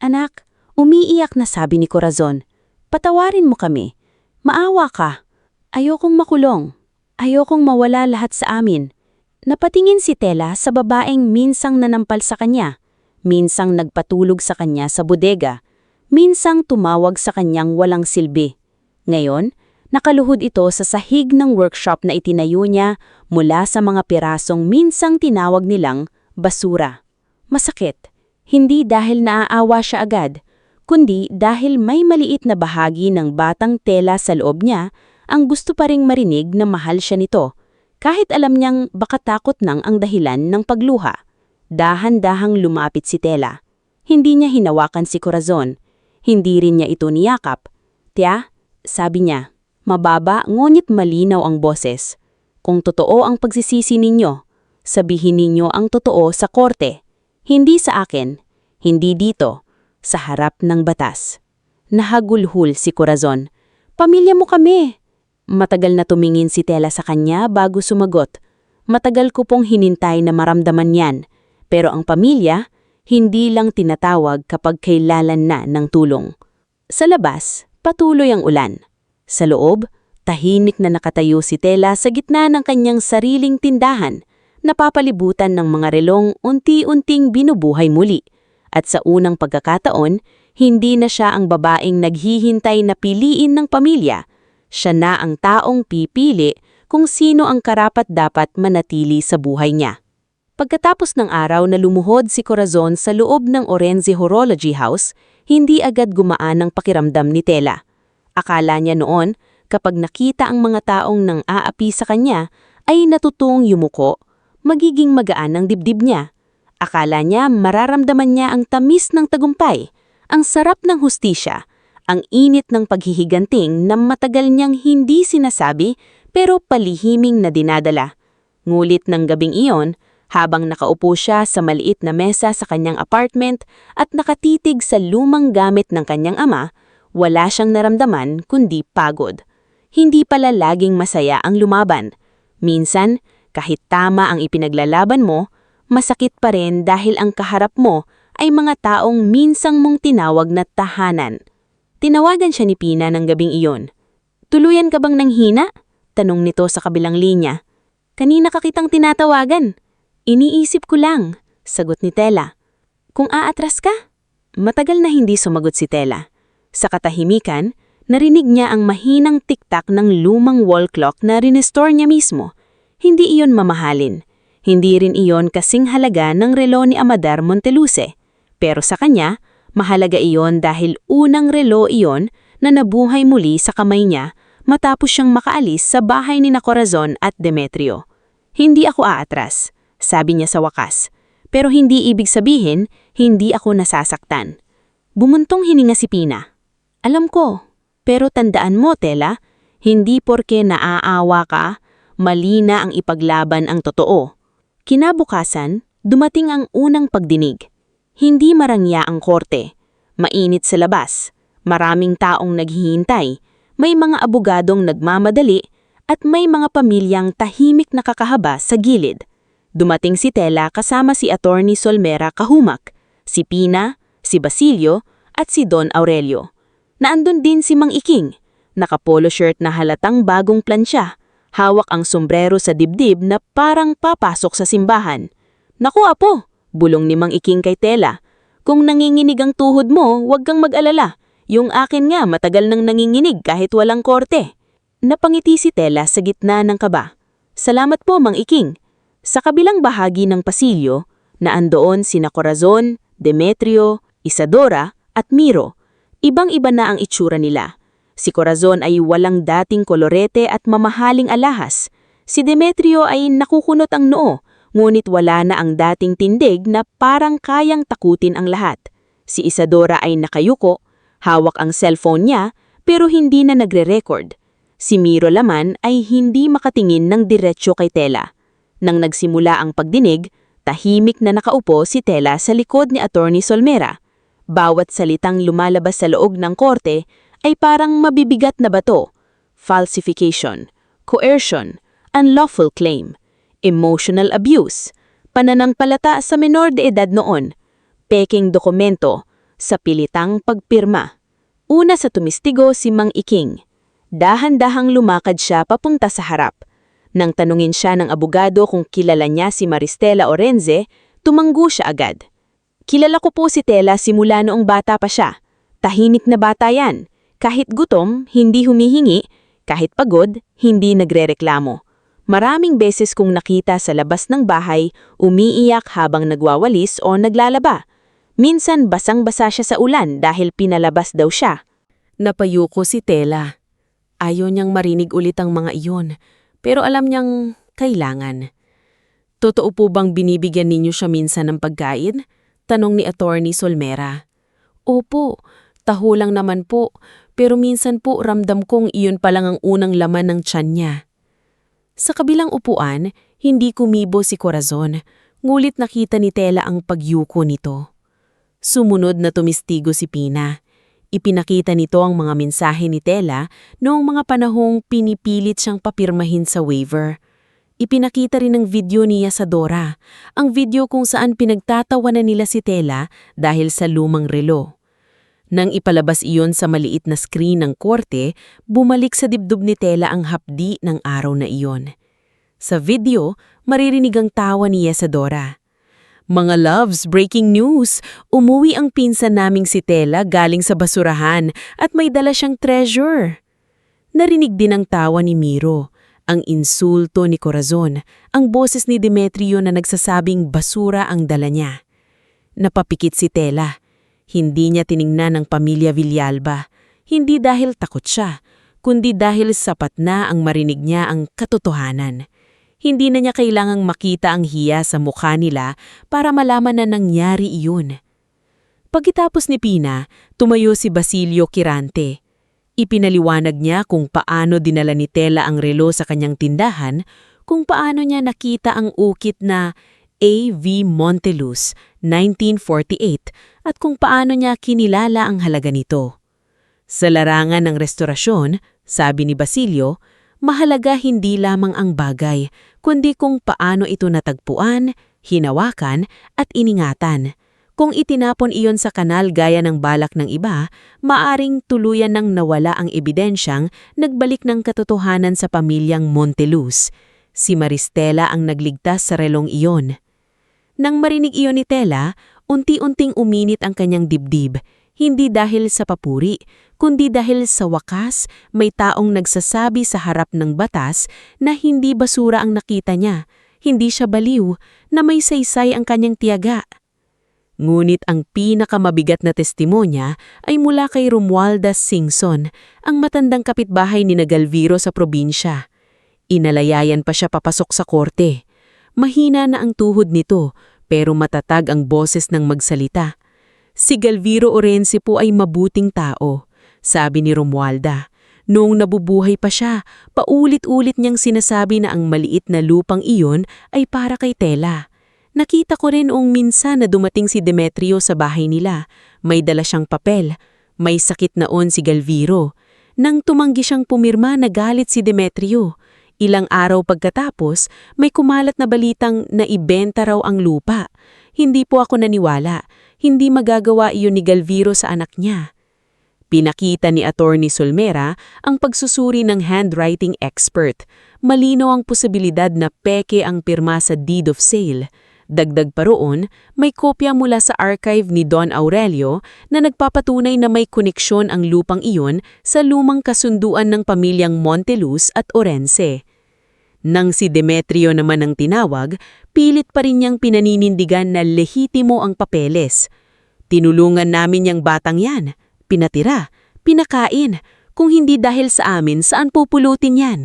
"Anak," umiiyak na sabi ni Corazon, "patawarin mo kami. Maawa ka. Ayokong makulong. Ayokong mawala lahat sa amin." Napatingin si Tela sa babaeng minsang nanampal sa kanya, minsang nagpatulog sa kanya sa bodega, minsang tumawag sa kanyang walang silbi. Ngayon, nakaluhod ito sa sahig ng workshop na itinayo niya mula sa mga pirasong minsang tinawag nilang basura. Masakit, hindi dahil naaawa siya agad, kundi dahil may maliit na bahagi ng batang Tela sa loob niya ang gusto pa ring marinig na mahal siya nito, kahit alam niyang baka takot nang ang dahilan ng pagluha. Dahan-dahang lumapit si Tela. Hindi niya hinawakan si Corazon. Hindi rin niya ito niyakap. "Tiya," sabi niya, mababa ngunit malinaw ang boses. "Kung totoo ang pagsisisi ninyo, sabihin ninyo ang totoo sa korte. Hindi sa akin, hindi dito, sa harap ng batas." Nahagulhul si Corazon. "Pamilya mo kami." Matagal na tumingin si Tela sa kanya bago sumagot. "Matagal ko pong hinintay na maramdaman yan, pero ang pamilya, hindi lang tinatawag kapag kailangan na ng tulong." Sa labas, patuloy ang ulan. Sa loob, tahimik na nakatayo si Tela sa gitna ng kanyang sariling tindahan, napapalibutan ng mga relong unti-unting binubuhay muli. At sa unang pagkakataon, hindi na siya ang babaeng naghihintay na piliin ng pamilya. Siya na ang taong pipili kung sino ang karapat-dapat manatili sa buhay niya. Pagkatapos ng araw na lumuhod si Corazon sa loob ng Orense Horology House, hindi agad gumaan ang pakiramdam ni Tela. Akala niya noon, kapag nakita ang mga taong nang aapi sa kanya, ay natutong yumuko, magiging magaan ang dibdib niya. Akala niya mararamdaman niya ang tamis ng tagumpay, ang sarap ng hustisya, ang init ng paghihiganting na matagal niyang hindi sinasabi pero palihiming na dinadala. Ngulit ng gabing iyon, habang nakaupo siya sa maliit na mesa sa kanyang apartment at nakatitig sa lumang gamit ng kanyang ama, wala siyang naramdaman kundi pagod. Hindi pala laging masaya ang lumaban. Minsan, kahit tama ang ipinaglalaban mo, masakit pa rin dahil ang kaharap mo ay mga taong minsang mong tinawag na tahanan. Tinawagan siya ni Pina ng gabing iyon. "Tuluyan ka bang nanghina?" tanong nito sa kabilang linya. "Kanina ka kitang tinatawagan." "Iniisip ko lang," sagot ni Tela. "Kung aatras ka?" Matagal na hindi sumagot si Tela. Sa katahimikan, narinig niya ang mahinang tiktak ng lumang wall clock na rinestore niya mismo. Hindi iyon mamahalin. Hindi rin iyon kasing halaga ng relo ni Amadar Monteluce. Pero sa kanya, mahalaga iyon dahil unang relo iyon na nabuhay muli sa kamay niya matapos siyang makaalis sa bahay ni Corazon at Demetrio. "Hindi ako aatras," sabi niya sa wakas. Pero hindi ibig sabihin, hindi ako nasasaktan. Bumuntong hininga si Pina. "Alam ko, pero tandaan mo, Tela, hindi porke naaawa ka, mali na ang ipaglaban ang totoo." Kinabukasan, dumating ang unang pagdinig. Hindi marangya ang korte. Mainit sa labas. Maraming taong naghihintay. May mga abogadong nagmamadali at may mga pamilyang tahimik na kakahaba sa gilid. Dumating si Tela kasama si Attorney Solmera Kahumak, si Pina, si Basilio at si Don Aurelio. Naandun din si Mang Iking, nakapolo shirt na halatang bagong plansya, hawak ang sombrero sa dibdib na parang papasok sa simbahan. "Naku apo," bulong ni Mang Iking kay Tela. "Kung nanginginig ang tuhod mo, huwag kang mag-alala. Yung akin nga matagal nang nanginginig kahit walang korte." Napangiti si Tela sa gitna ng kaba. "Salamat po, Mang Iking." Sa kabilang bahagi ng pasilyo, naandoon sina Corazon, Demetrio, Isadora, at Miro. Ibang-iba na ang itsura nila. Si Corazon ay walang dating kolorete at mamahaling alahas. Si Demetrio ay nakukunot ang noo, ngunit wala na ang dating tindig na parang kayang takutin ang lahat. Si Isadora ay nakayuko, hawak ang cellphone niya, pero hindi na nagre-record. Si Miro laman ay hindi makatingin ng diretsyo kay Tela. Nang nagsimula ang pagdinig, tahimik na nakaupo si Tela sa likod ni Attorney Solmera. Bawat salitang lumalabas sa loob ng korte ay parang mabibigat na bato. Falsification, coercion, unlawful claim, emotional abuse, pananampalata sa menor de edad noon, peking dokumento, sa pilitang pagpirma. Una sa tumistigo si Mang Iking. Dahan-dahang lumakad siya papunta sa harap. Nang tanungin siya ng abogado kung kilala niya si Maristela Orenze, tumanggo siya agad. Kilala ko po si Tela simula noong bata pa siya. Tahimik na bata yan. Kahit gutom, hindi humihingi. Kahit pagod, hindi nagrereklamo. Maraming beses kong nakita sa labas ng bahay, umiiyak habang nagwawalis o naglalaba. Minsan basang-basa siya sa ulan dahil pinalabas daw siya. Napayuko si Tela. Ayaw niyang marinig ulit ang mga iyon, pero alam niyang kailangan. Totoo po bang binibigyan ninyo siya minsan ng pagkain? Tanong ni Attorney Solmera. Opo, taho lang naman po, pero minsan po ramdam kong iyon pa lang ang unang laman ng tiyan niya. Sa kabilang upuan, hindi kumibo si Corazon, ngulit nakita ni Tela ang pagyuko nito. Sumunod na tumistigo si Pina. Ipinakita nito ang mga mensahe ni Tela noong mga panahong pinipilit siyang papirmahin sa waiver. Ipinakita rin ang video ni Isadora, ang video kung saan pinagtatawanan nila si Tela dahil sa lumang relo. Nang ipalabas iyon sa maliit na screen ng korte, bumalik sa dibdib ni Tela ang hapdi ng araw na iyon. Sa video, maririnig ang tawa ni Isadora. Mga loves, breaking news! Umuwi ang pinsan naming si Tela galing sa basurahan at may dala siyang treasure. Narinig din ang tawa ni Miro, ang insulto ni Corazon, ang boses ni Demetrio na nagsasabing basura ang dala niya. Napapikit si Tela. Hindi niya tiningnan ang pamilya Villalba. Hindi dahil takot siya, kundi dahil sapat na ang marinig niya ang katotohanan. Hindi na niya kailangang makita ang hiya sa mukha nila para malaman na nangyari iyon. Pagkatapos ni Pina, tumayo si Basilio Quirante. Ipinaliwanag niya kung paano dinala ni Tela ang relo sa kanyang tindahan, kung paano niya nakita ang ukit na A.V. Monteluz, 1948, at kung paano niya kinilala ang halaga nito. Sa larangan ng restorasyon, sabi ni Basilio, mahalaga hindi lamang ang bagay, kundi kung paano ito natagpuan, hinawakan, at iningatan. Kung itinapon iyon sa kanal gaya ng balak ng iba, maaring tuluyan nang nawala ang ebidensyang nagbalik ng katotohanan sa pamilyang Monteluz. Si Maristela ang nagligtas sa relong iyon. Nang marinig iyon ni Tela, unti-unting uminit ang kanyang dibdib, hindi dahil sa papuri, kundi dahil sa wakas may taong nagsasabi sa harap ng batas na hindi basura ang nakita niya, hindi siya baliw, na may saysay ang kanyang tiyaga. Ngunit ang pinakamabigat na testimonya ay mula kay Romualdas Singson, ang matandang kapitbahay ni Galviro sa probinsya. Inalayayan pa siya papasok sa korte. Mahina na ang tuhod nito, pero matatag ang boses ng magsalita. Si Galviro Orense po ay mabuting tao, sabi ni Romualda. Noong nabubuhay pa siya, paulit-ulit niyang sinasabi na ang maliit na lupang iyon ay para kay Tela. Nakita ko rin minsan na dumating si Demetrio sa bahay nila. May dala siyang papel. May sakit noon si Galviro. Nang tumanggi siyang pumirma, nagalit si Demetrio. Ilang araw pagkatapos, may kumalat na balitang naibenta raw ang lupa. Hindi po ako naniwala. Hindi magagawa iyon ni Galviro sa anak niya. Pinakita ni Attorney Solmera ang pagsusuri ng handwriting expert. Malinaw ang posibilidad na peke ang pirma sa deed of sale. Dagdag pa roon, may kopya mula sa archive ni Don Aurelio na nagpapatunay na may koneksyon ang lupang iyon sa lumang kasunduan ng pamilyang Monteluz at Orense. Nang si Demetrio naman ang tinawag, pilit pa rin niyang pinaninindigan na lehitimo ang papeles. Tinulungan namin yung batang yan. Pinatira, pinakain. Kung hindi dahil sa amin, saan pupulutin yan?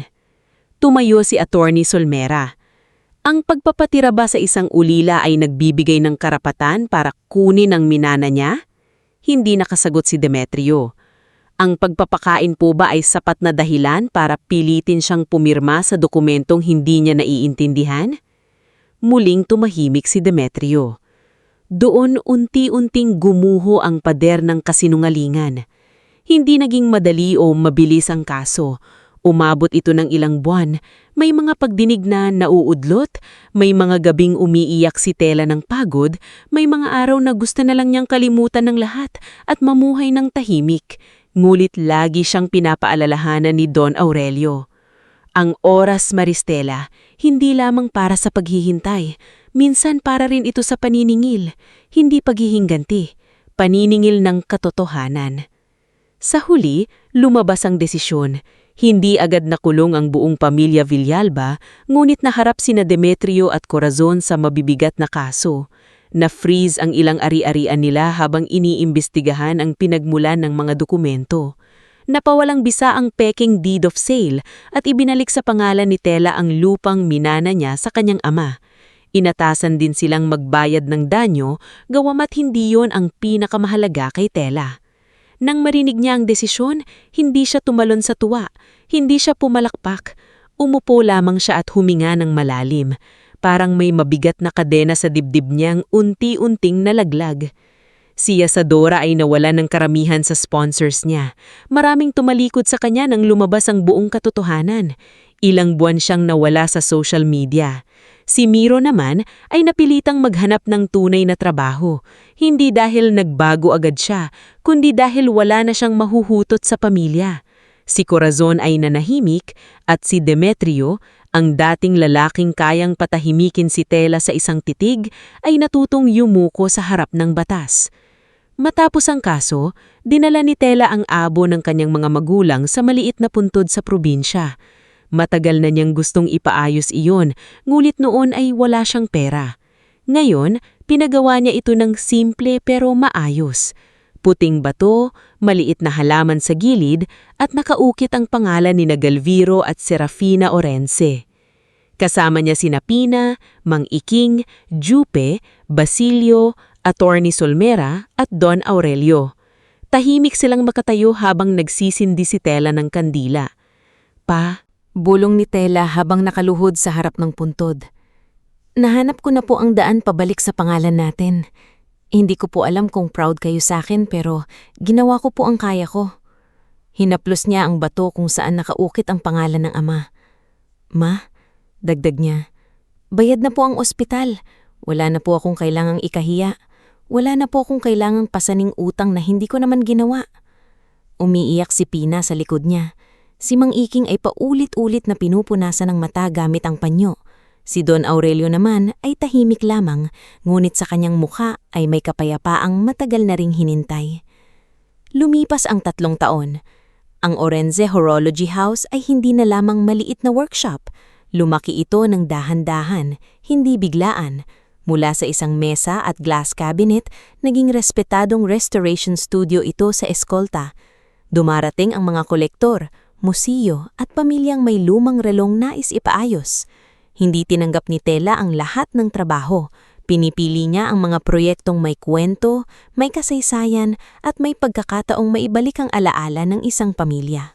Tumayo si Attorney Solmera. Ang pagpapatira ba sa isang ulila ay nagbibigay ng karapatan para kunin ang minana niya? Hindi nakasagot si Demetrio. Ang pagpapakain po ba ay sapat na dahilan para pilitin siyang pumirma sa dokumentong hindi niya naiintindihan? Muling tumahimik si Demetrio. Doon unti-unting gumuho ang pader ng kasinungalingan. Hindi naging madali o mabilis ang kaso. Umabot ito ng ilang buwan. May mga pagdinig na nauudlot, may mga gabing umiiyak si Tela ng pagod, may mga araw na gusto na lang niyang kalimutan ng lahat at mamuhay ng tahimik. Ngulit lagi siyang pinapaalalahanan ni Don Aurelio. Ang oras, Maristela, hindi lamang para sa paghihintay. Minsan para rin ito sa paniningil, hindi paghihingganti, paniningil ng katotohanan. Sa huli, lumabas ang desisyon. Hindi agad nakulong ang buong pamilya Villalba, ngunit naharap sina Demetrio at Corazon sa mabibigat na kaso. Na-freeze ang ilang ari-arian nila habang iniimbestigahan ang pinagmulan ng mga dokumento. Napawalang bisa ang peking deed of sale at ibinalik sa pangalan ni Tela ang lupang minana niya sa kanyang ama. Inatasan din silang magbayad ng danyo, gawama't hindi yon ang pinakamahalaga kay Tela. Nang marinig niya ang desisyon, hindi siya tumalon sa tuwa, hindi siya pumalakpak. Umupo lamang siya at huminga ng malalim. Parang may mabigat na kadena sa dibdib niyang unti-unting nalaglag. Si Asadora ay nawalan ng karamihan sa sponsors niya. Maraming tumalikod sa kanya nang lumabas ang buong katotohanan. Ilang buwan siyang nawala sa social media. Si Miro naman ay napilitang maghanap ng tunay na trabaho. Hindi dahil nagbago agad siya, kundi dahil wala na siyang mahuhutot sa pamilya. Si Corazon ay nanahimik at si Demetrio, ang dating lalaking kayang patahimikin si Tela sa isang titig, ay natutong yumuko sa harap ng batas. Matapos ang kaso, dinala ni Tela ang abo ng kanyang mga magulang sa maliit na puntod sa probinsya. Matagal na niyang gustong ipaayos iyon, ngulit noon ay wala siyang pera. Ngayon, pinagawa niya ito ng simple pero maayos. Puting bato, maliit na halaman sa gilid at nakaukit ang pangalan ni Galviro at Serafina Orense. Kasama niya sina Pina, Mang Iking, Jupe, Basilio, Attorney Solmera at Don Aurelio. Tahimik silang makatayo habang nagsisindi si Tela ng kandila. Pa, bulong ni Tela habang nakaluhod sa harap ng puntod. Nahanap ko na po ang daan pabalik sa pangalan natin. Hindi ko po alam kung proud kayo sa akin pero ginawa ko po ang kaya ko. Hinaplos niya ang bato kung saan nakaukit ang pangalan ng ama. Ma, dagdag niya, bayad na po ang ospital. Wala na po akong kailangang ikahiya. Wala na po akong kailangang pasaning utang na hindi ko naman ginawa. Umiiyak si Pina sa likod niya. Si Mang Iking ay paulit-ulit na pinupunasan ng mata gamit ang panyo. Si Don Aurelio naman ay tahimik lamang, ngunit sa kanyang mukha ay may kapayapaang matagal na ring hinintay. Lumipas ang 3 taon. Ang Orense Horology House ay hindi na lamang maliit na workshop. Lumaki ito ng dahan-dahan, hindi biglaan. Mula sa isang mesa at glass cabinet, naging respetadong restoration studio ito sa Escolta. Dumarating ang mga kolektor, museo at pamilyang may lumang relong nais ipaayos. Hindi tinanggap ni Tela ang lahat ng trabaho. Pinipili niya ang mga proyektong may kwento, may kasaysayan at may pagkakataong maibalik ang alaala ng isang pamilya.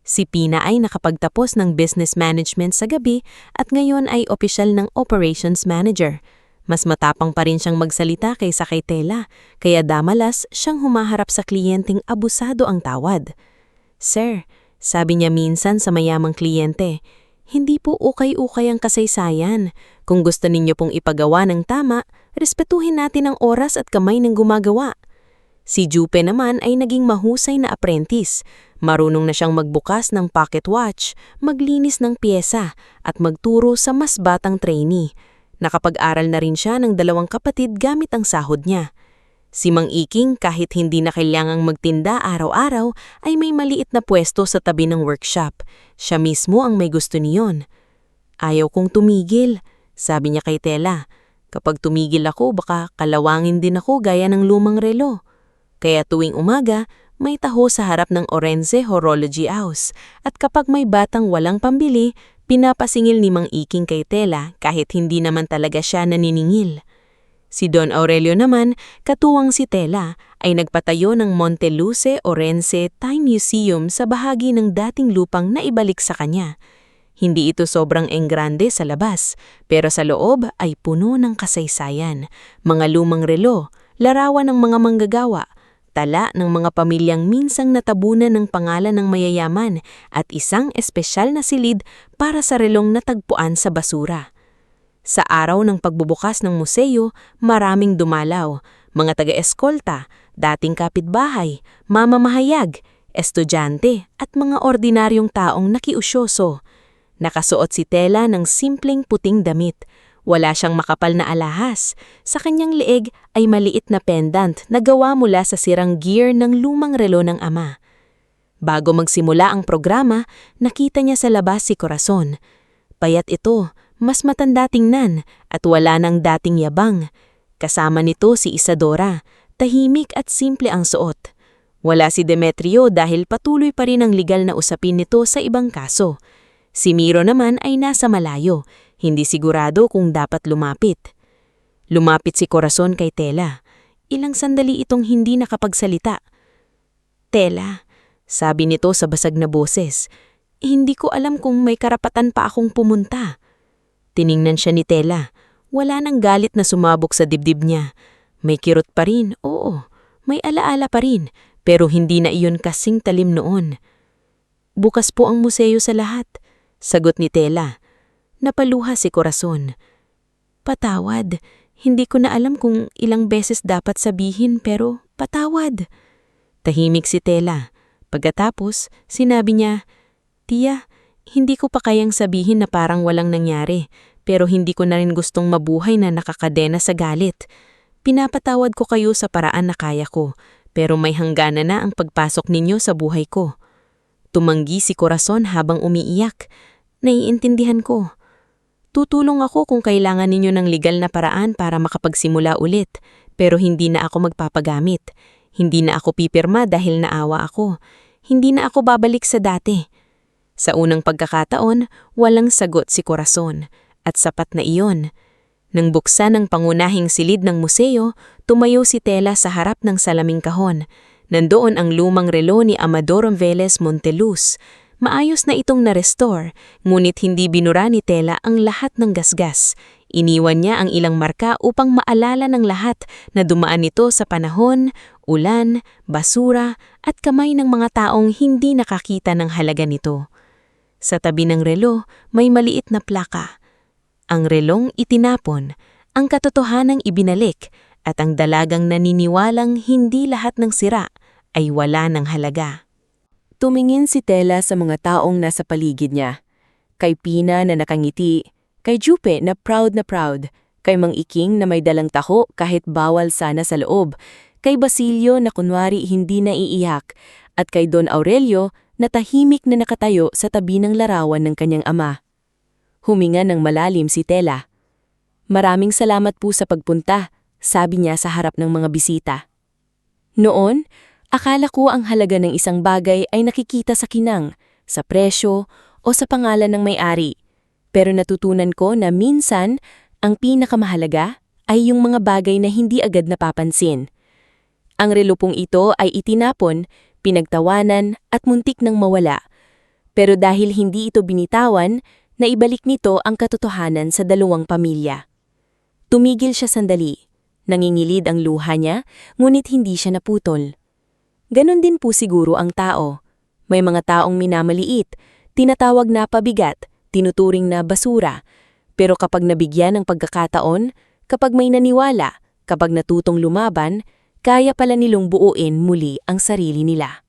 Si Pina ay nakapagtapos ng business management sa gabi at ngayon ay opisyal ng operations manager. Mas matapang pa rin siyang magsalita kaysa kay Tela, kaya damalas siyang humaharap sa kliyenteng abusado ang tawad. Sir, sabi niya minsan sa mayamang kliyente, hindi po ukay-ukay ang kasaysayan. Kung gusto ninyo pong ipagawa ng tama, respetuhin natin ang oras at kamay ng gumagawa. Si Jupe naman ay naging mahusay na apprentice. Marunong na siyang magbukas ng pocket watch, maglinis ng pyesa, at magturo sa mas batang trainee. Nakapag-aral na rin siya ng 2 kapatid gamit ang sahod niya. Si Mang Iking kahit hindi na kailangang magtinda araw-araw ay may maliit na pwesto sa tabi ng workshop. Siya mismo ang may gusto niyon. Ayaw kong tumigil, sabi niya kay Tela. Kapag tumigil ako, baka kalawangin din ako gaya ng lumang relo. Kaya tuwing umaga, may taho sa harap ng Orense Horology House. At kapag may batang walang pambili, pinapasingil ni Mang Iking kay Tela kahit hindi naman talaga siya naniningil. Si Don Aurelio naman, katuwang si Tela, ay nagpatayo ng Monteluce Orense Time Museum sa bahagi ng dating lupang na ibalik sa kanya. Hindi ito sobrang enggrande sa labas, pero sa loob ay puno ng kasaysayan, mga lumang relo, larawan ng mga manggagawa, tala ng mga pamilyang minsang natabunan ng pangalan ng mayayaman at isang espesyal na silid para sa relong natagpuan sa basura. Sa araw ng pagbubukas ng museo, maraming dumalaw, mga taga-eskolta, dating kapitbahay, mamamahayag, estudyante at mga ordinaryong taong nakiusyoso. Nakasuot si Tela ng simpleng puting damit. Wala siyang makapal na alahas. Sa kanyang leeg ay maliit na pendant na gawa mula sa sirang gear ng lumang relo ng ama. Bago magsimula ang programa, nakita niya sa labas si Corazon. Payat ito, mas matanda tingnan at wala nang dating yabang. Kasama nito si Isadora, tahimik at simple ang suot. Wala si Demetrio dahil patuloy pa rin ang legal na usapin nito sa ibang kaso. Si Miro naman ay nasa malayo, hindi sigurado kung dapat lumapit. Lumapit si Corazon kay Tela. Ilang sandali itong hindi nakapagsalita. "Tela," sabi nito sa basag na boses, "hindi ko alam kung may karapatan pa akong pumunta." Tiningnan siya ni Tela. Wala nang galit na sumabog sa dibdib niya. May kirot pa rin, oo. May alaala pa rin, pero hindi na iyon kasing talim noon. "Bukas po ang museo sa lahat," sagot ni Tela. Napaluha si Corazon. "Patawad, hindi ko na alam kung ilang beses dapat sabihin pero patawad." Tahimik si Tela. Pagkatapos, sinabi niya, "Tiya, hindi ko pa kayang sabihin na parang walang nangyari, pero hindi ko na rin gustong mabuhay na nakakadena sa galit. Pinapatawad ko kayo sa paraan na kaya ko, pero may hangganan na ang pagpasok ninyo sa buhay ko." Tumanggi si Corazon habang umiiyak. "Naiintindihan ko. Tutulong ako kung kailangan ninyo ng legal na paraan para makapagsimula ulit, pero hindi na ako magpapagamit. Hindi na ako pipirma dahil naawa ako. Hindi na ako babalik sa dati." Sa unang pagkakataon, walang sagot si Corazon, at sapat na iyon. Nang buksan ang pangunahing silid ng museo, tumayo si Tela sa harap ng salaming kahon. Nandoon ang lumang relo ni Amador Velez Monteluz. Maayos na itong na-restore, ngunit hindi binura ni Tela ang lahat ng gasgas. Iniwan niya ang ilang marka upang maalala ng lahat na dumaan ito sa panahon, ulan, basura at kamay ng mga taong hindi nakakita ng halaga nito. Sa tabi ng relo, may maliit na plaka. Ang relong itinapon, ang katotohanang ibinalik, at ang dalagang naniniwalang hindi lahat ng sira ay wala ng halaga. Tumingin si Tela sa mga taong nasa paligid niya. Kay Pina na nakangiti, kay Jupe na proud, kay Mang Iking na may dalang taho kahit bawal sana sa loob, kay Basilio na kunwari hindi naiiyak, at kay Don Aurelio na tahimik na nakatayo sa tabi ng larawan ng kanyang ama. Huminga ng malalim si Tela. "Maraming salamat po sa pagpunta," sabi niya sa harap ng mga bisita. "Noon, akala ko ang halaga ng isang bagay ay nakikita sa kinang, sa presyo, o sa pangalan ng may-ari. Pero natutunan ko na minsan, ang pinakamahalaga ay yung mga bagay na hindi agad napapansin. Ang relo pong ito ay itinapon, pinagtawanan at muntik nang mawala. Pero dahil hindi ito binitawan, naibalik nito ang katotohanan sa dalawang pamilya." Tumigil siya sandali. Nangingilid ang luha niya, ngunit hindi siya naputol. Ganon din po siguro ang tao. May mga taong minamaliit, tinatawag na pabigat, tinuturing na basura. Pero kapag nabigyan ng pagkakataon, kapag may naniwala, kapag natutong lumaban, kaya pala nilang buuin muli ang sarili nila.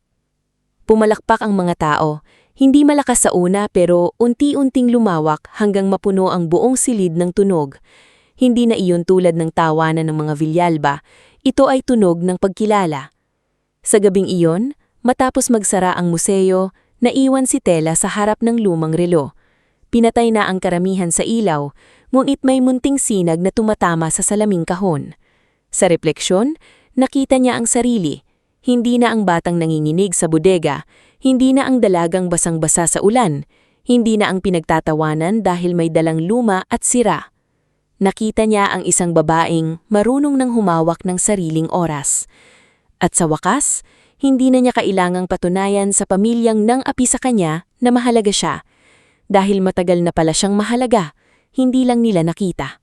Pumalakpak ang mga tao. Hindi malakas sa una pero unti-unting lumawak hanggang mapuno ang buong silid ng tunog. Hindi na iyon tulad ng tawanan ng mga Villalba, ito ay tunog ng pagkilala. Sa gabing iyon, matapos magsara ang museo, naiwan si Tela sa harap ng lumang relo. Pinatay na ang karamihan sa ilaw, ngunit may munting sinag na tumatama sa salaming kahon. Sa refleksyon, nakita niya ang sarili. Hindi na ang batang nanginginig sa bodega, hindi na ang dalagang basang-basa sa ulan, hindi na ang pinagtatawanan dahil may dalang luma at sira. Nakita niya ang isang babaeng marunong nang humawak ng sariling oras. At sa wakas, hindi na niya kailangang patunayan sa pamilyang nang api sa kanya na mahalaga siya. Dahil matagal na pala siyang mahalaga, hindi lang nila nakita.